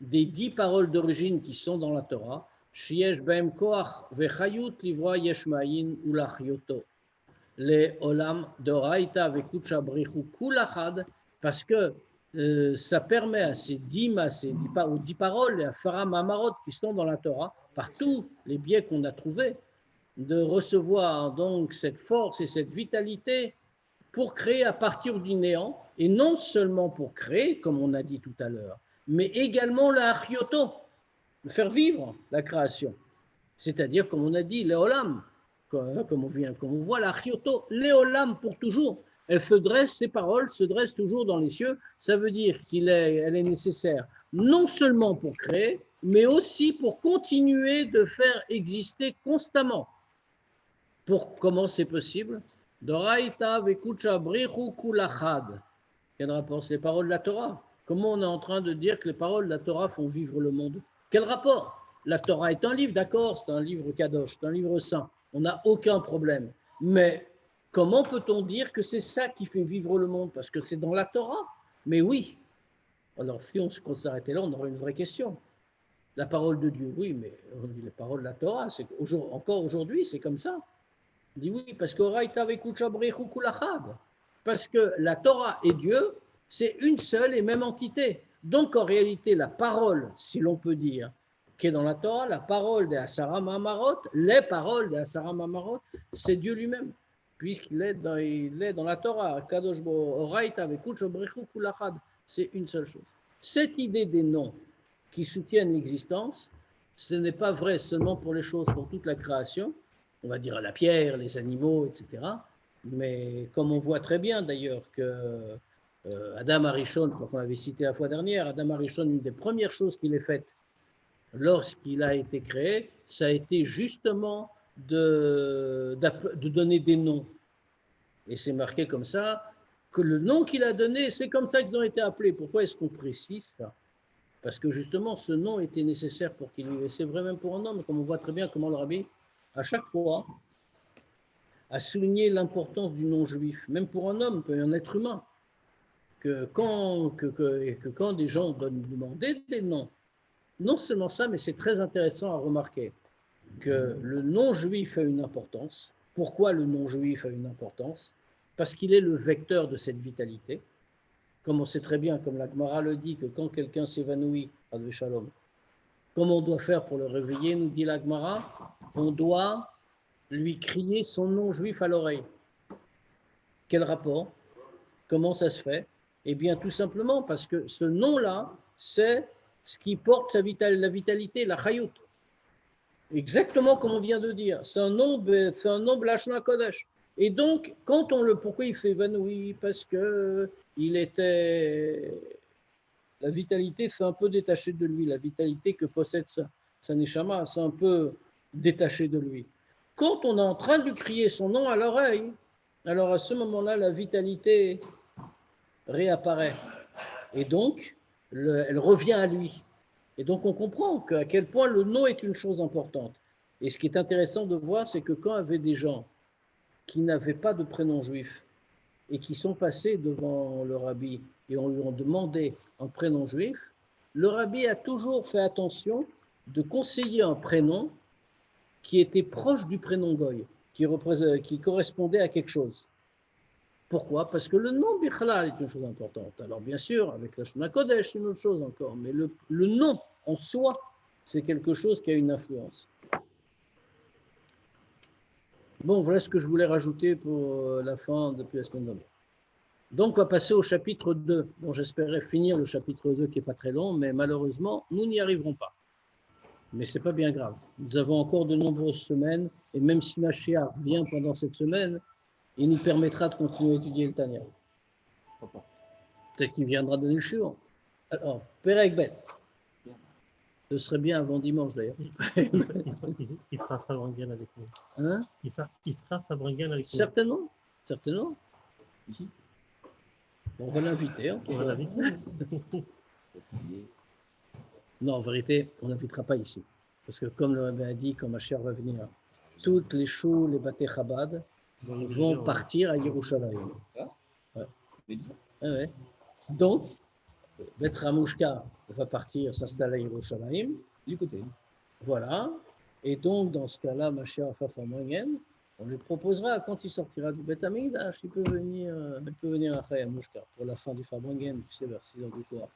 des 10 paroles d'origine qui sont dans la Torah, Shiesh Baem Koach Vechayut Livra Yeshmaïn Ulachyoto, les Olam Doraita Vekucha Brichu Kulachad, parce que ça permet à ces 10 paroles, à Asara Mahamarot qui sont dans la Torah, par tous les biais qu'on a trouvés, de recevoir donc cette force et cette vitalité pour créer à partir du néant, et non seulement pour créer, comme on a dit tout à l'heure, mais également la achioto, faire vivre la création. C'est-à-dire, comme on a dit, les olam, comme on voit, la chioto, l'éolam pour toujours. Elle se dresse, ces paroles se dressent toujours dans les cieux. Ça veut dire qu'elle est nécessaire non seulement pour créer, mais aussi pour continuer de faire exister constamment. Comment c'est possible? Doraita vekucha brichu kulachad. Quel rapport? C'est les paroles de la Torah. Comment on est en train de dire que les paroles de la Torah font vivre le monde? Quel rapport? La Torah est un livre, d'accord, c'est un livre kadosh, c'est un livre saint. On n'a aucun problème. Mais comment peut-on dire que c'est ça qui fait vivre le monde? Parce que c'est dans la Torah. Mais oui. Alors, si on s'arrêtait là, on aurait une vraie question. La parole de Dieu, oui, mais les paroles de la Torah, encore aujourd'hui, c'est comme ça. On dit oui, parce que la Torah et Dieu, c'est une seule et même entité. Donc, en réalité, la parole, si l'on peut dire, qui est dans la Torah, la parole des Asara Mamarot, les paroles des Asara Mamarot, c'est Dieu lui-même, puisqu'il est dans la Torah. Kadosh Oraita vekucha brichu kulachad. C'est une seule chose. Cette idée des noms qui soutiennent l'existence, ce n'est pas vrai seulement pour les choses, pour toute la création, on va dire la pierre, les animaux, etc. Mais comme on voit très bien d'ailleurs que Adam Arishon, je crois qu'on l'avait cité la fois dernière, Adam Arishon, une des premières choses qu'il ait faites lorsqu'il a été créé, ça a été justement de donner des noms. Et c'est marqué comme ça, que le nom qu'il a donné, c'est comme ça qu'ils ont été appelés. Pourquoi est-ce qu'on précise ça? Parce que justement, ce nom était nécessaire pour qu'il vive. Et c'est vrai même pour un homme, comme on voit très bien comment le rabbi, à chaque fois, a souligné l'importance du nom juif, même pour un homme, un être humain, que quand des gens demandaient des noms, non seulement ça, mais c'est très intéressant à remarquer que le nom juif a une importance. Pourquoi le nom juif a une importance? Parce qu'il est le vecteur de cette vitalité. Comme on sait très bien, comme la Gemara le dit, que quand quelqu'un s'évanouit, Advé Shalom, comment on doit faire pour le réveiller, nous dit la Gemara, on doit lui crier son nom juif à l'oreille. Quel rapport? Comment ça se fait? Eh bien, tout simplement parce que ce nom-là, c'est ce qui porte la vitalité, la chayout. Exactement comme on vient de dire. C'est un nom Blashna Kodesh. Et donc, pourquoi il fait évanoui? Parce que la vitalité s'est un peu détachée de lui. La vitalité que possède sa neshama, c'est un peu détachée de lui. Quand on est en train de lui crier son nom à l'oreille, alors à ce moment-là, la vitalité réapparaît. Et donc, elle revient à lui. Et donc, on comprend à quel point le nom est une chose importante. Et ce qui est intéressant de voir, c'est que quand il y avait des gens qui n'avaient pas de prénom juif et qui sont passés devant le rabbi et on lui a demandé un prénom juif, le rabbi a toujours fait attention de conseiller un prénom qui était proche du prénom goy, qui correspondait à quelque chose. Pourquoi? Parce que le nom Bichlal est une chose importante. Alors bien sûr, avec la Shona Kodesh, c'est une autre chose encore, mais le nom en soi, c'est quelque chose qui a une influence. Bon, voilà ce que je voulais rajouter pour la fin depuis la semaine dernière. Donc, on va passer au chapitre 2. Bon, j'espérais finir le chapitre 2 qui n'est pas très long, mais malheureusement, nous n'y arriverons pas. Mais ce n'est pas bien grave. Nous avons encore de nombreuses semaines, et même si Mashiach vient pendant cette semaine, il nous permettra de continuer à étudier le Tanya. Peut-être qu'il viendra donner le shiur. Alors, Perek Bet. Ce serait bien avant dimanche d'ailleurs. Il fera Fabringuel avec nous. Hein? Il fera Fabringuel avec nous. Certainement. Certainement. Ici. On va l'inviter. Hein, on va l'inviter. Non, en vérité, on n'invitera pas ici. Parce que comme le rabbi a dit, quand Mashiach va venir, toutes les choux, les Baté Chabad vont partir à Yerushalayim. Ouais. Ouais. Donc, Bet Ramouchka va partir s'installer à Yerushalayim. Du côté. Voilà. Et donc, dans ce cas-là, Mashiach Fafamringen, on lui proposera, quand il sortira du Bet Amidash, il peut venir à Ramouchka pour la fin du Fabringen, tu sais, vers 6 h du soir.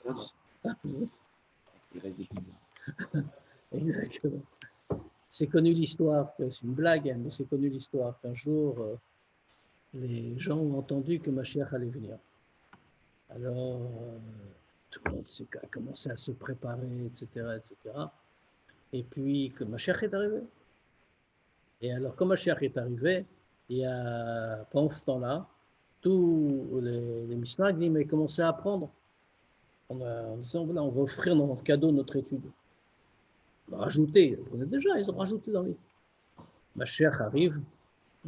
Il reste des pizzas. Exactement. C'est connu l'histoire, c'est une blague, mais c'est connu l'histoire qu'un jour, les gens ont entendu que Mashiach allait venir. Alors, tout le monde a commencé à se préparer, etc., etc. Et puis que Mashiach est arrivé. Et alors, quand Mashiach est arrivé, il y a, pendant ce temps-là, tous les Mishnagdim avaient commencé à apprendre en disant, voilà, on va offrir en cadeau notre étude. On va rajouter, ils ont rajouté dans les... Mashiach arrive,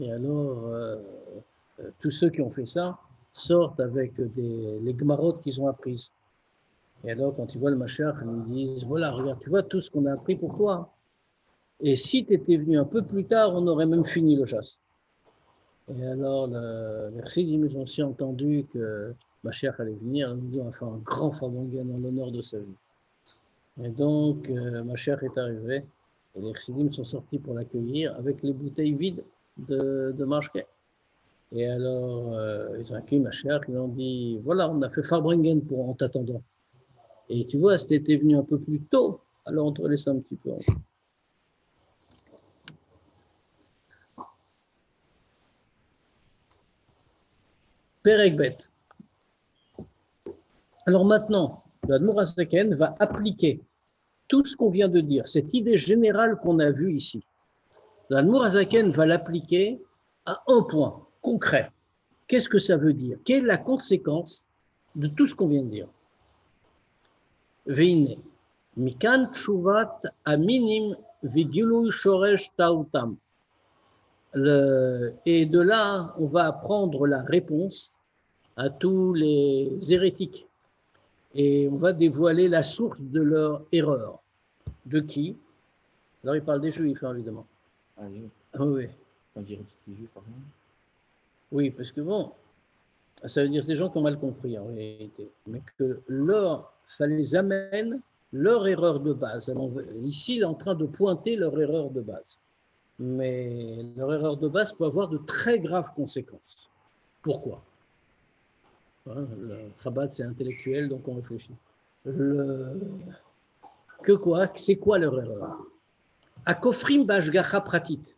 et alors, tous ceux qui ont fait ça sortent avec les Gemarot qu'ils ont apprises. Et alors, quand ils voient le Mashiach, ils disent, voilà, regarde, tu vois tout ce qu'on a appris pour toi. Et si tu étais venu un peu plus tard, on aurait même fini le chasse. Et alors, les Chassidim, ils ont aussi entendu que Mashiach allait venir. Ils nous dit, on va faire un grand Fabangen en l'honneur de sa vie. Et donc, Mashiach est arrivé. Et les Chassidim sont sortis pour l'accueillir avec les bouteilles vides de Mashke. Et alors, ils ont accueilli Mashiach. Ils ont dit, voilà, on a fait Farbringen en t'attendant. Et tu vois, si tu étais venu un peu plus tôt, alors on te laisse un petit peu. Perek Bet. Alors maintenant, l'Admour HaZaken va appliquer tout ce qu'on vient de dire, cette idée générale qu'on a vue ici. L'Admour HaZaken va l'appliquer à un point concret. Qu'est-ce que ça veut dire? Quelle est la conséquence de tout ce qu'on vient de dire? Veine, mikan tshuvat aminim vigilui shoresh tautam. Et de là, on va apprendre la réponse à tous les hérétiques. Et on va dévoiler la source de leur erreur. De qui? Alors, il parle des Juifs, hein, évidemment. Ah oui. Ah, oui. On dirait que c'est juif, forcément. Oui, parce que bon, ça veut dire ces gens qui ont mal compris en réalité. Mais que ça les amène leur erreur de base. Alors, ici, il est en train de pointer leur erreur de base. Mais leur erreur de base peut avoir de très graves conséquences. Pourquoi? Le Chabad, c'est intellectuel, donc on réfléchit. C'est quoi leur erreur? À Kofrim Bashgacha Pratit.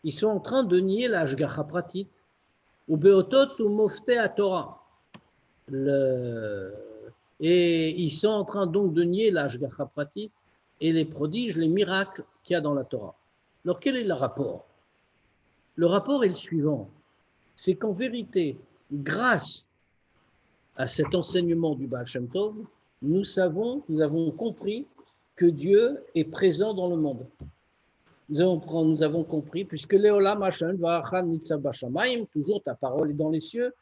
Ils sont en train de nier la Ashgacha Pratit. Ou Beotot ou Mofte à Torah. Et ils sont en train donc de nier la Ashgacha Pratit et les prodiges, les miracles qu'il y a dans la Torah. Alors quel est le rapport? Le rapport est le suivant. C'est qu'en vérité, grâce à cet enseignement du Baal Shem Tov, nous avons compris que Dieu est présent dans le monde. Nous avons compris, puisque Leolam Hashem va'achan nitzav b'shamayim, toujours ta parole est dans les cieux,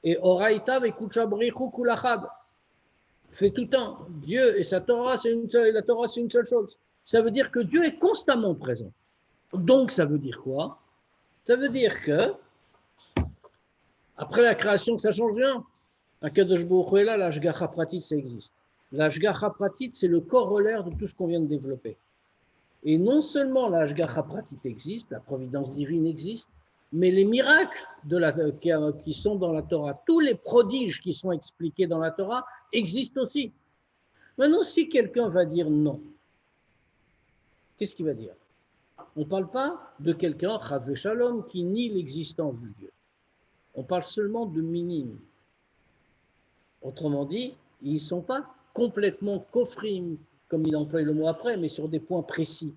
et Oraita ve'kucha b'richu kulachad, fait tout temps. Dieu et sa Torah, la Torah, c'est une seule chose. Ça veut dire que Dieu est constamment présent. Donc, ça veut dire quoi? Ça veut dire que, après la création, ça ne change rien. Akadosh Baruch Hu est là, la Ashgacha Pratit, ça existe. La Ashgacha Pratit, c'est le corollaire de tout ce qu'on vient de développer. Et non seulement la Ashgacha Pratit existe, la providence divine existe, mais les miracles qui sont dans la Torah, tous les prodiges qui sont expliqués dans la Torah existent aussi. Maintenant, si quelqu'un va dire non, qu'est-ce qu'il va dire? On ne parle pas de quelqu'un, Chas v'Shalom, qui nie l'existence de Dieu. On parle seulement de minimes. Autrement dit, ils ne sont pas complètement kofrim, comme il emploie le mot après, mais sur des points précis.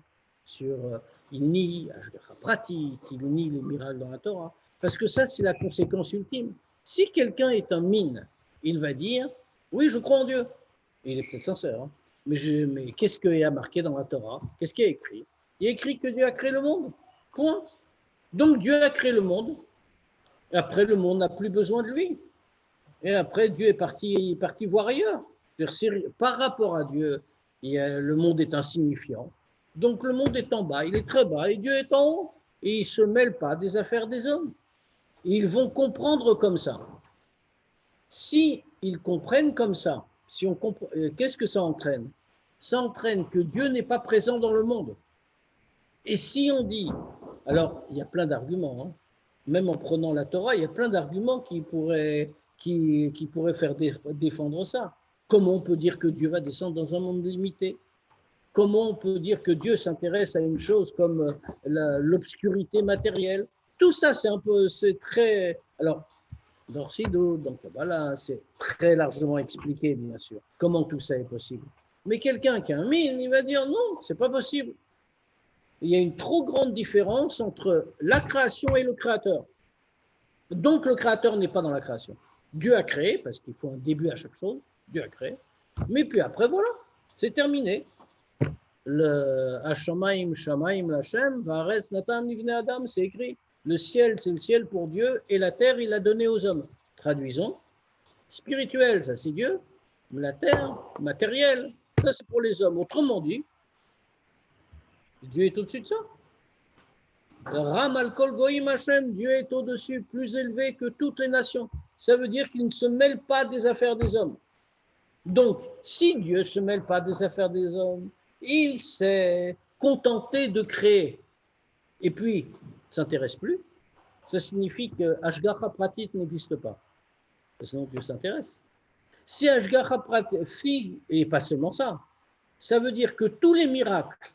Il nie Ashgacha Pratit, il nie les miracles dans la Torah, parce que ça, c'est la conséquence ultime. Si quelqu'un est un mine, il va dire, oui, je crois en Dieu. Et il est peut-être sincère, hein. Mais qu'est-ce qu'il y a marqué dans la Torah? Qu'est-ce qu'il y a écrit? Il y a écrit que Dieu a créé le monde. Point. Donc Dieu a créé le monde. Et après, le monde n'a plus besoin de lui. Et après, Dieu est parti voir ailleurs. Par rapport à Dieu, le monde est insignifiant. Donc le monde est en bas, il est très bas, et Dieu est en haut. Et il ne se mêle pas des affaires des hommes. Et ils vont comprendre comme ça. Si ils comprennent comme ça, qu'est-ce que ça entraîne? Ça entraîne que Dieu n'est pas présent dans le monde. Et si on dit, alors il y a plein d'arguments, hein, même en prenant la Torah, il y a plein d'arguments qui pourraient faire défendre ça. Comment on peut dire que Dieu va descendre dans un monde limité? Comment on peut dire que Dieu s'intéresse à une chose comme l'obscurité matérielle? Tout ça, c'est très... Alors, dans Sidou, donc voilà, c'est très largement expliqué, bien sûr, comment tout ça est possible. Mais quelqu'un qui a un mine, il va dire non, c'est pas possible. il y a une trop grande différence entre la création et le créateur. Donc le créateur n'est pas dans la création. Dieu a créé, parce qu'il faut un début à chaque chose, Dieu a créé, mais puis après voilà, c'est terminé. Le Hashamaim, Shamaim, Lachem, Vares, Natan, Nivne Adam, c'est écrit. Le ciel, c'est le ciel pour Dieu, et la terre, il l'a donné aux hommes. Traduisons. Spirituel, ça c'est Dieu. La terre, matériel, ça c'est pour les hommes. Autrement dit, Dieu est au-dessus de ça. Ram al-Kol Goïm Hashem, Dieu est au-dessus, plus élevé que toutes les nations. Ça veut dire qu'il ne se mêle pas des affaires des hommes. Donc, si Dieu ne se mêle pas des affaires des hommes, il s'est contenté de créer. Et puis, ne s'intéresse plus. Ça signifie que Ashgacha Pratit n'existe pas. Sinon, Dieu s'intéresse. Si Ashgacha Pratit, et pas seulement ça, ça veut dire que tous les miracles,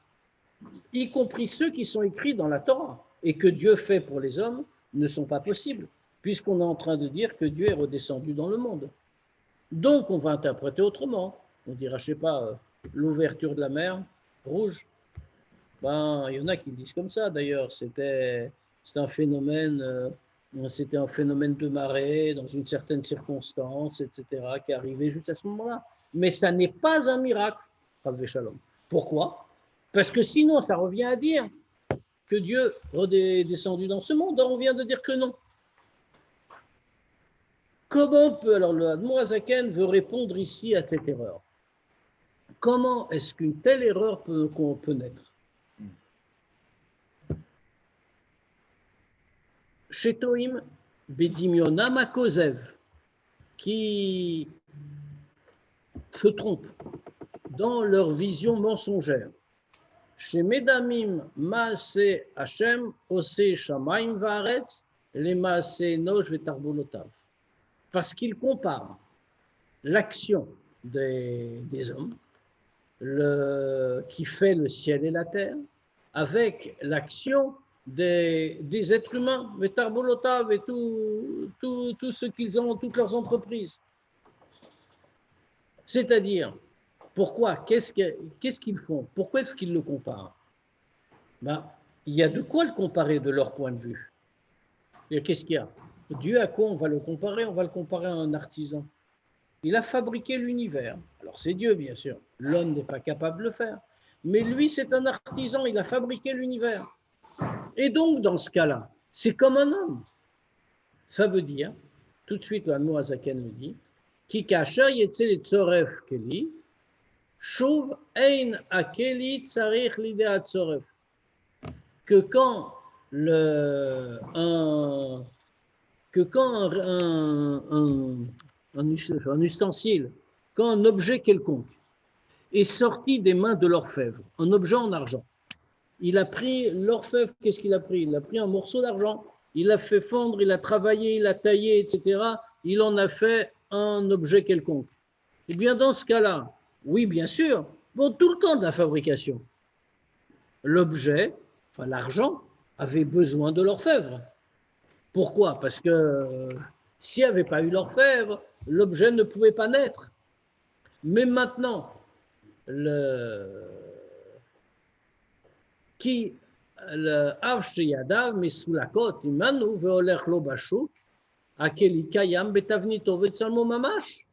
y compris ceux qui sont écrits dans la Torah et que Dieu fait pour les hommes, ne sont pas possibles, puisqu'on est en train de dire que Dieu est redescendu dans le monde. Donc, on va interpréter autrement. On dira, je ne sais pas, l'ouverture de la mer rouge. Ben, il y en a qui le disent comme ça, d'ailleurs. C'était un phénomène de marée dans une certaine circonstance, etc., qui est arrivé juste à ce moment-là. Mais ça n'est pas un miracle, Rav Shalom. Pourquoi ? Parce que sinon, ça revient à dire que Dieu est descendu dans ce monde. On vient de dire que non. Comment peut, alors le Admor Hazaken veut répondre ici à cette erreur. Comment est-ce qu'une telle erreur peut naître? Shetoim bedimionam akozev, qui se trompent dans leur vision mensongère. Chez Medamim Maase Hashem Ose Shamaim Vaaretz les Maase Nosh Vetarbolotav. Parce qu'ils comparent l'action des hommes, qui fait le ciel et la terre, avec l'action des êtres humains, Vetarbolotav et tout ce qu'ils ont, toutes leurs entreprises. C'est-à-dire, pourquoi? Qu'est-ce qu'ils font? Pourquoi est-ce qu'ils le comparent? Ben, il y a de quoi le comparer de leur point de vue. Et qu'est-ce qu'il y a? Dieu, à quoi on va le comparer? On va le comparer à un artisan. Il a fabriqué l'univers. Alors c'est Dieu, bien sûr. L'homme n'est pas capable de le faire. Mais lui, c'est un artisan. Il a fabriqué l'univers. Et donc, dans ce cas-là, c'est comme un homme. Ça veut dire, tout de suite, l'Admor Hazaken le dit, Ki kasher yetzel tzoref keli, Shuv ein akeli tsarich lidea tzoref. Que quand un ustensile, quand un objet quelconque est sorti des mains de l'orfèvre, un objet en argent, il a pris l'orfèvre, qu'est-ce qu'il a pris? Il a pris un morceau d'argent, il l'a fait fondre, il a travaillé, il a taillé, etc. Il en a fait un objet quelconque. Eh bien, dans ce cas-là, oui, bien sûr, bon, tout le temps de la fabrication, l'objet, enfin l'argent, avait besoin de l'orfèvre. Pourquoi? Parce que s'il n'y avait pas eu l'orfèvre, l'objet ne pouvait pas naître. Mais maintenant, qui le Avshiyadav Misulakot Imanu Veolech Lo Bashuk Akeli Kayam Betavnito Vetsalmo Mamash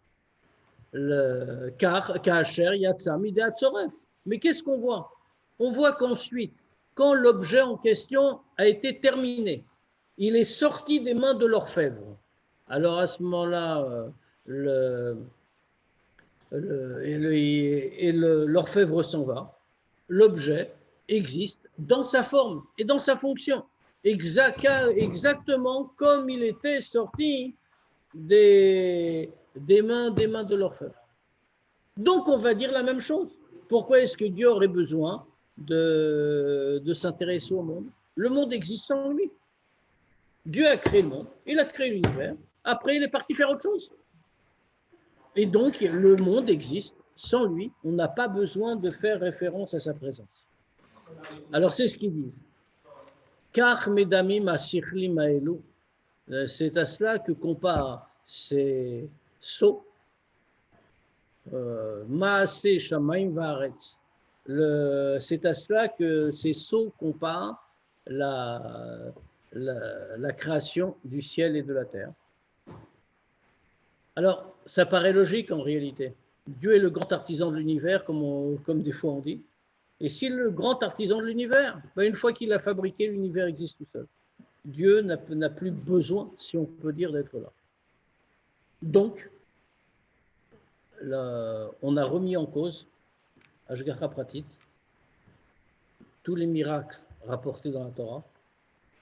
Kacher Yatsa Midea Tzoref. Mais qu'est-ce qu'on voit? On voit qu'ensuite, quand l'objet en question a été terminé, il est sorti des mains de l'orfèvre. Alors à ce moment-là, l'orfèvre s'en va. L'objet existe dans sa forme et dans sa fonction, exactement comme il était sorti des mains de l'orfèvre. Donc on va dire la même chose. Pourquoi est-ce que Dieu aurait besoin de s'intéresser au monde? Le monde existe sans lui. Dieu a créé le monde, il a créé l'univers, après il est parti faire autre chose. Et donc le monde existe sans lui, on n'a pas besoin de faire référence à sa présence. Alors c'est ce qu'ils disent. Kach medamim asichlim haelu, c'est à cela que comparent ces sots, Maaseh Shamaim Vaaretz, C'est à cela que ces sots comparent la création du ciel et de la terre. Alors, ça paraît logique en réalité. Dieu est le grand artisan de l'univers, comme des fois on dit. Et s'il est le grand artisan de l'univers, ben une fois qu'il a fabriqué, l'univers existe tout seul. Dieu n'a plus besoin, si on peut dire, d'être là. Donc, on a remis en cause, Ashgacha Pratit, tous les miracles rapportés dans la Torah,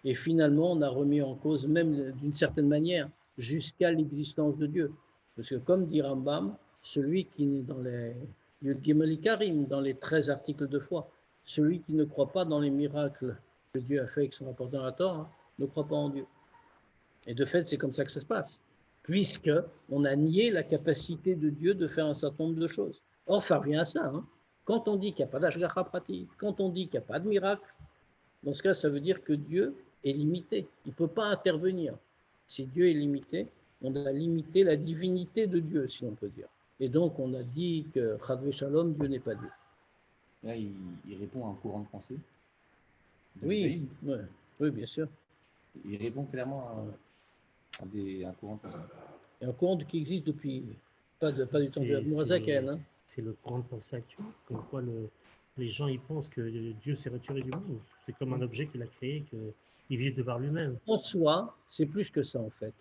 et finalement, on a remis en cause, même d'une certaine manière, jusqu'à l'existence de Dieu. Parce que comme dit Rambam, celui qui est dans les Yud Gimel Ikarim, dans les 13 articles de foi, celui qui ne croit pas dans les miracles que Dieu a fait et qui sont rapportés dans la Torah, ne croit pas en Dieu. Et de fait, c'est comme ça que ça se passe, puisqu'on a nié la capacité de Dieu de faire un certain nombre de choses. Or, ça revient à ça. Hein. Quand on dit qu'il n'y a pas d'Ashgacha Pratit, quand on dit qu'il n'y a pas de miracle, dans ce cas, ça veut dire que Dieu est limité. Il ne peut pas intervenir. Si Dieu est limité, on a limité la divinité de Dieu, si on peut dire. Et donc, on a dit que Chadvé Shalom, Dieu n'est pas Dieu. Là, il répond à un courant de pensée. Oui, oui, bien sûr. Il répond clairement à un courant de pensée. Et un courant qui existe depuis, pas du temps de Mourazaken. Hein. C'est le courant de pensée actuel, comme quoi les gens ils pensent que Dieu s'est retiré du monde. C'est comme un objet qu'il a créé, qu'il vit de par lui-même. En soi, c'est plus que ça en fait.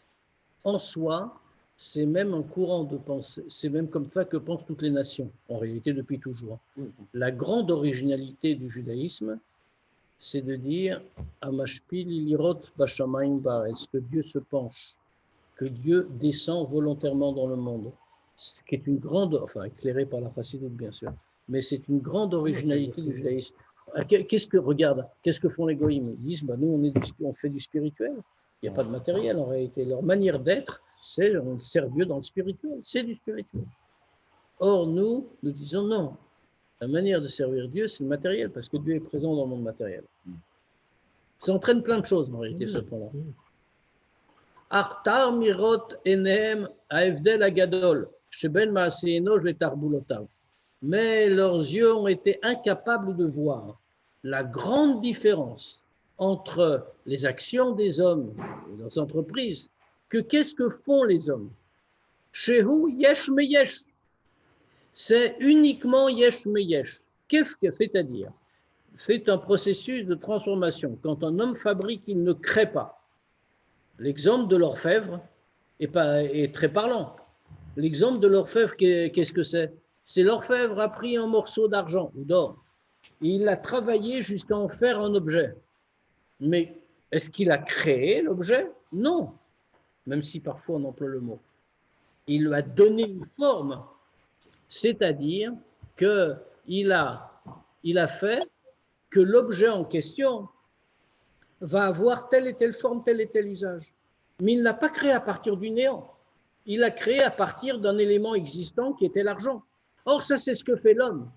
En soi, c'est même un courant de pensée, c'est même comme ça que pensent toutes les nations, en réalité depuis toujours. La grande originalité du judaïsme, c'est de dire Amashpil ilirot bashamaim ba'aretz, que Dieu se penche, que Dieu descend volontairement dans le monde, ce qui est une grande, enfin éclairé par la chassidoute bien sûr, mais c'est une grande originalité du judaïsme. Qu'est-ce que font les goïms? Ils disent, nous on fait du spirituel, il n'y a pas de matériel en réalité. Leur manière d'être, c'est on sert Dieu dans le spirituel, c'est du spirituel. Or nous disons non, la manière de servir Dieu, c'est le matériel, parce que Dieu est présent dans le monde matériel. Ça entraîne plein de choses en réalité, ce point-là. Artar mirot enem aevdel agadol, sheben maaseeno vetarbulotav. Mais leurs yeux ont été incapables de voir la grande différence entre les actions des hommes et leurs entreprises, qu'est-ce que font les hommes? Shehu yesh meyesh. C'est uniquement yesh meyesh. Qu'est-ce que c'est-à-dire? C'est un processus de transformation. Quand un homme fabrique, il ne crée pas. L'exemple de l'orfèvre est très parlant. L'exemple de l'orfèvre, qu'est-ce que c'est? C'est l'orfèvre a pris un morceau d'argent ou d'or. Il l'a travaillé jusqu'à en faire un objet. Mais est-ce qu'il a créé l'objet? Non, même si parfois on emploie le mot. Il lui a donné une forme, c'est-à-dire qu'il a fait que l'objet en question va avoir telle et telle forme, tel et tel usage. Mais il n'a pas créé à partir du néant. Il a créé à partir d'un élément existant qui était l'argent. Or, ça, c'est ce que fait l'homme.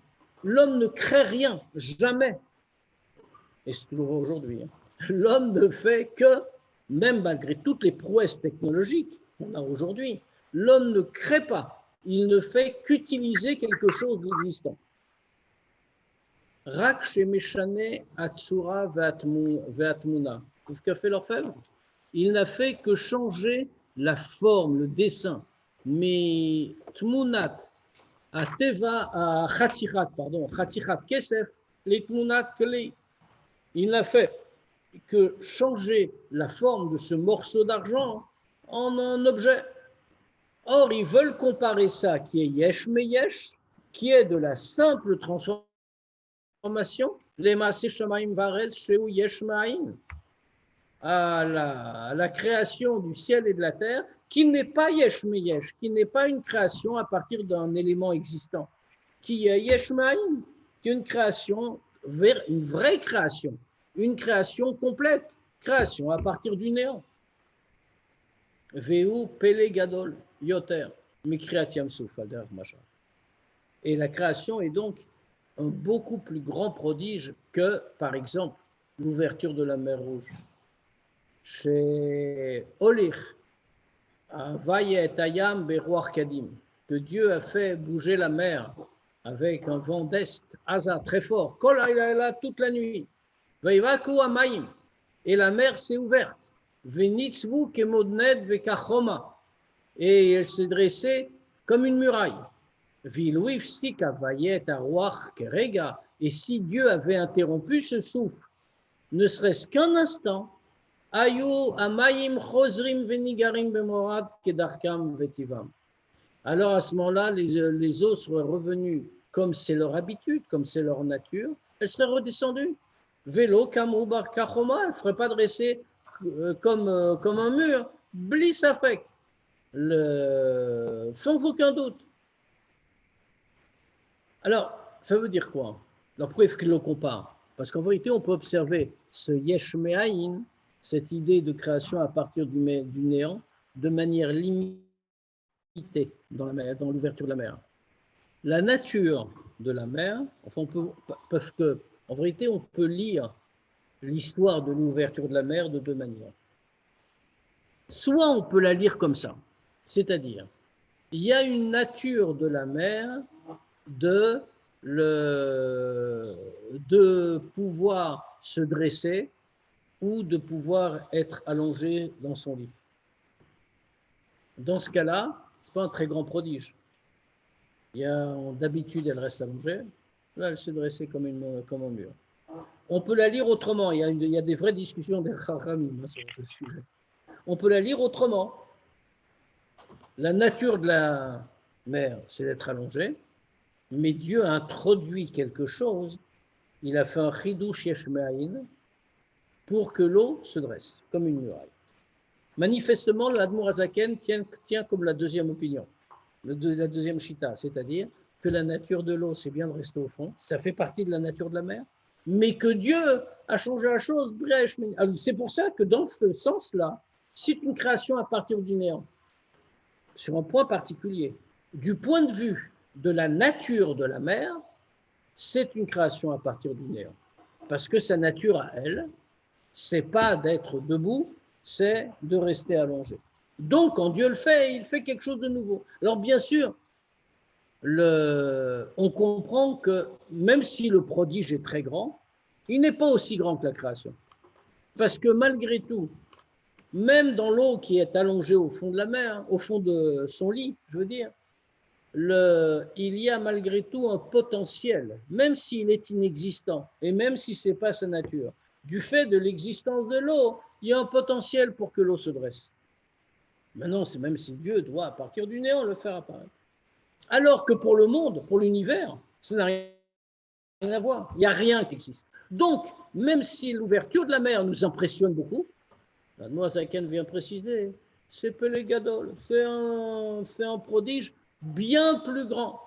L'homme ne crée rien, jamais. Et c'est toujours aujourd'hui. Hein. L'homme ne fait que, même malgré toutes les prouesses technologiques qu'on a aujourd'hui, l'homme ne crée pas. Il ne fait qu'utiliser quelque chose d'existant. Rak shemeshane atsura ve'atmuna. C'est ce qu'a fait l'orfèvre. Il n'a fait que changer la forme, le dessin. Mais tmunat, à teva, à chatzichat, kesef, les tmunat klei. Il n'a fait que changer la forme de ce morceau d'argent en un objet. Or, ils veulent comparer ça, qui est yesh meyesh, qui est de la simple transformation, les maaseh shamayim varetz sheu yesh ma'in, à la création du ciel et de la terre, qui n'est pas yesh meyesh, qui n'est pas une création à partir d'un élément existant, qui est yesh ma'in, qui est une création, une vraie création, une création complète, création à partir du néant. Veu pele gadol yoter mikriatiam soufadar macha. Et la création est donc un beaucoup plus grand prodige que, par exemple, l'ouverture de la mer Rouge. Chez Olich, à Vayet Ayam Beruach Kadim, que Dieu a fait bouger la mer avec un vent d'est, Asa, très fort, Kol Hayla, toute la nuit. Veivaku Amaim, et la mer s'est ouverte. Venitzvu Kemodned Vekachoma, et elle s'est dressée comme une muraille. Viluif Sika Vayet Aruach Kerega, et si Dieu avait interrompu ce souffle, ne serait-ce qu'un instant, Ayu Amayim Chosrim Venigarim Bemorad Kedarkam Vetivam. Alors à ce moment-là, les eaux seraient revenues comme c'est leur habitude, comme c'est leur nature, elles seraient redescendues. Vélo, Kamoubar, Kachoma, elles ne seraient pas dressées comme un mur, blissafek, sans aucun doute. Alors, ça veut dire quoi? Alors pourquoi est-ce qu'il le compare? Parce qu'en vérité, on peut observer ce yesh me'ayin, cette idée de création à partir du néant, de manière limitée dans l'ouverture de la mer. La nature de la mer, enfin parce que en vérité, on peut lire l'histoire de l'ouverture de la mer de deux manières. Soit on peut la lire comme ça, c'est-à-dire, il y a une nature de la mer de pouvoir se dresser ou de pouvoir être allongé dans son lit. Dans ce cas-là, ce n'est pas un très grand prodige. D'habitude, elle reste allongée. Là, elle s'est dressée comme un mur. On peut la lire autrement. Il y a des vraies discussions des Chachamim sur ce sujet. On peut la lire autrement. La nature de la mer, c'est d'être allongée, mais Dieu a introduit quelque chose. Il a fait un chidush yesh me'ayin pour que l'eau se dresse, comme une muraille. Manifestement, l'Admour Hazaken tient comme la deuxième opinion, la deuxième chita, c'est-à-dire que la nature de l'eau, c'est bien de rester au fond, ça fait partie de la nature de la mer, mais que Dieu a changé la chose. C'est pour ça que dans ce sens-là, c'est une création à partir du néant, sur un point particulier. Du point de vue de la nature de la mer, c'est une création à partir du néant, parce que sa nature à elle, c'est pas d'être debout, c'est de rester allongé. Donc, quand Dieu le fait, il fait quelque chose de nouveau. Alors, bien sûr, on comprend que même si le prodige est très grand, il n'est pas aussi grand que la création. Parce que malgré tout, même dans l'eau qui est allongée au fond de la mer, au fond de son lit, je veux dire, il y a malgré tout un potentiel, même s'il est inexistant, et même si ce n'est pas sa nature. Du fait de l'existence de l'eau, il y a un potentiel pour que l'eau se dresse. Maintenant, c'est même si Dieu doit, à partir du néant, le faire apparaître. Alors que pour le monde, pour l'univers, ça n'a rien à voir. Il n'y a rien qui existe. Donc, même si l'ouverture de la mer nous impressionne beaucoup, la Noazaken vient préciser, c'est Pelé Gadol, c'est un prodige bien plus grand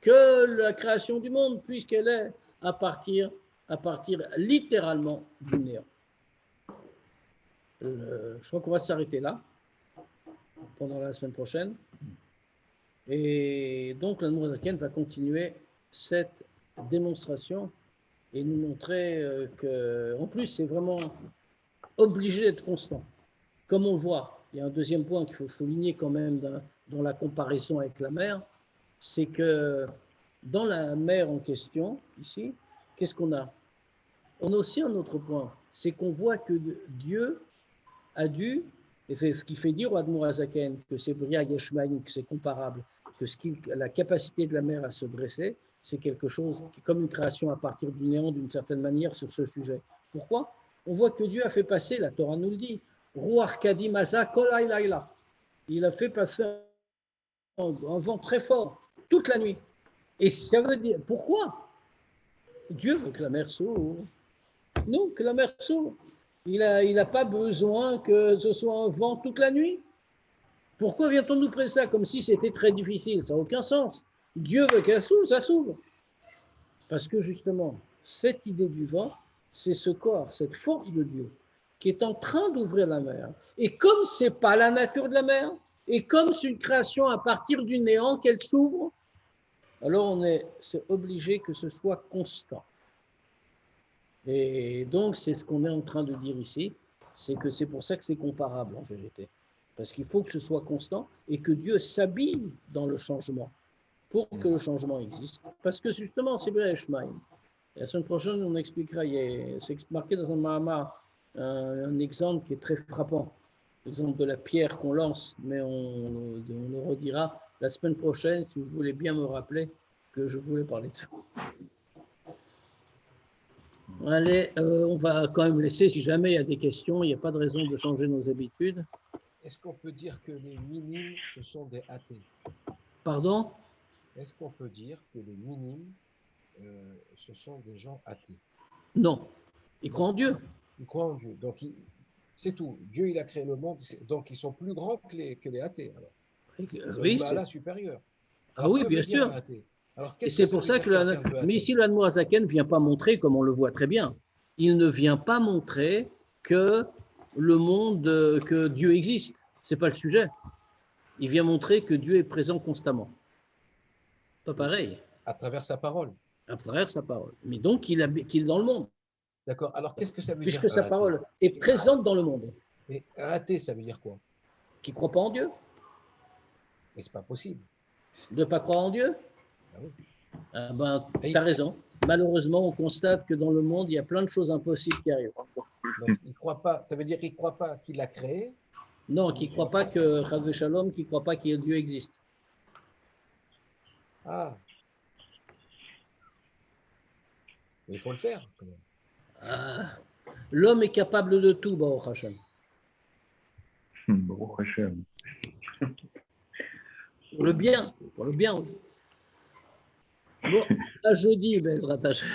que la création du monde, puisqu'elle est à partir littéralement du néant. Je crois qu'on va s'arrêter là pendant la semaine prochaine. Et donc, la Noazaken va continuer cette démonstration et nous montrer qu'en plus, c'est vraiment obligé d'être constant. Comme on le voit, il y a un deuxième point qu'il faut souligner quand même dans la comparaison avec la mer, c'est que dans la mer en question, ici, qu'est-ce qu'on a? On a aussi un autre point, c'est qu'on voit que Dieu a dû, et ce qui fait dire au Admour Hazaken que c'est Bria Yeshmaïn, que c'est comparable, que la capacité de la mer à se dresser, c'est quelque chose qui est comme une création à partir du néant d'une certaine manière sur ce sujet. Pourquoi? On voit que Dieu a fait passer, la Torah nous le dit, Ruach Kadim Asa Kol Hayla. Il a fait passer un vent très fort toute la nuit. Et ça veut dire, pourquoi? Dieu veut que la mer s'ouvre. Non, que la mer s'ouvre. Il n'a pas besoin que ce soit un vent toute la nuit. Pourquoi vient-on nous prêter ça comme si c'était très difficile? Ça n'a aucun sens. Dieu veut qu'elle s'ouvre, ça s'ouvre. Parce que justement, cette idée du vent, c'est ce corps, cette force de Dieu qui est en train d'ouvrir la mer. Et comme ce n'est pas la nature de la mer, et comme c'est une création à partir du néant qu'elle s'ouvre, alors c'est obligé que ce soit constant. Et donc, c'est ce qu'on est en train de dire ici, c'est pour ça que c'est comparable en vérité. Parce qu'il faut que ce soit constant et que Dieu s'habille dans le changement. pour que le changement existe. Parce que justement, c'est bien Shmaïm. La semaine prochaine, on expliquera, c'est marqué dans un Mahamar, un exemple qui est très frappant, l'exemple de la pierre qu'on lance, mais on le redira la semaine prochaine, si vous voulez bien me rappeler que je voulais parler de ça. Allez, on va quand même laisser, si jamais il y a des questions, il n'y a pas de raison de changer nos habitudes. Est-ce qu'on peut dire que les minimes, ce sont des athées? Pardon? Est-ce qu'on peut dire que les minimes, ce sont des gens athées? Non. Ils croient en Dieu. Ils croient en Dieu. Donc, c'est tout. Dieu, il a créé le monde. Donc, ils sont plus grands que les athées. Alors. Oui, c'est là supérieur. Ah oui, bien sûr. Alors, et c'est pour ça que mais ici, l'Admorazaken ne vient pas montrer, comme on le voit très bien, il ne vient pas montrer que le monde, que Dieu existe. Ce n'est pas le sujet. Il vient montrer que Dieu est présent constamment. Pas pareil. À travers sa parole. À travers sa parole. Mais donc, qu'il est dans le monde. D'accord. Alors, qu'est-ce que ça veut dire? Puisque sa parole est présente dans le monde. Mais athée, ça veut dire quoi? Qui ne croit pas en Dieu. Mais ce n'est pas possible. De ne pas croire en Dieu? Ah oui. Tu as raison. Malheureusement, on constate que dans le monde, il y a plein de choses impossibles qui arrivent. Donc, il croit pas, ça veut dire qu'il ne croit pas qu'il l'a créé? Non, qui ne croit pas que Chas Shalom, qui ne croit pas que Dieu existe. Ah. Mais il faut le faire, quand même. Ah. L'homme est capable de tout, Baruch Hashem. Baruch Hashem. Pour le bien aussi. Bon, à jeudi, Bezrat Hashem.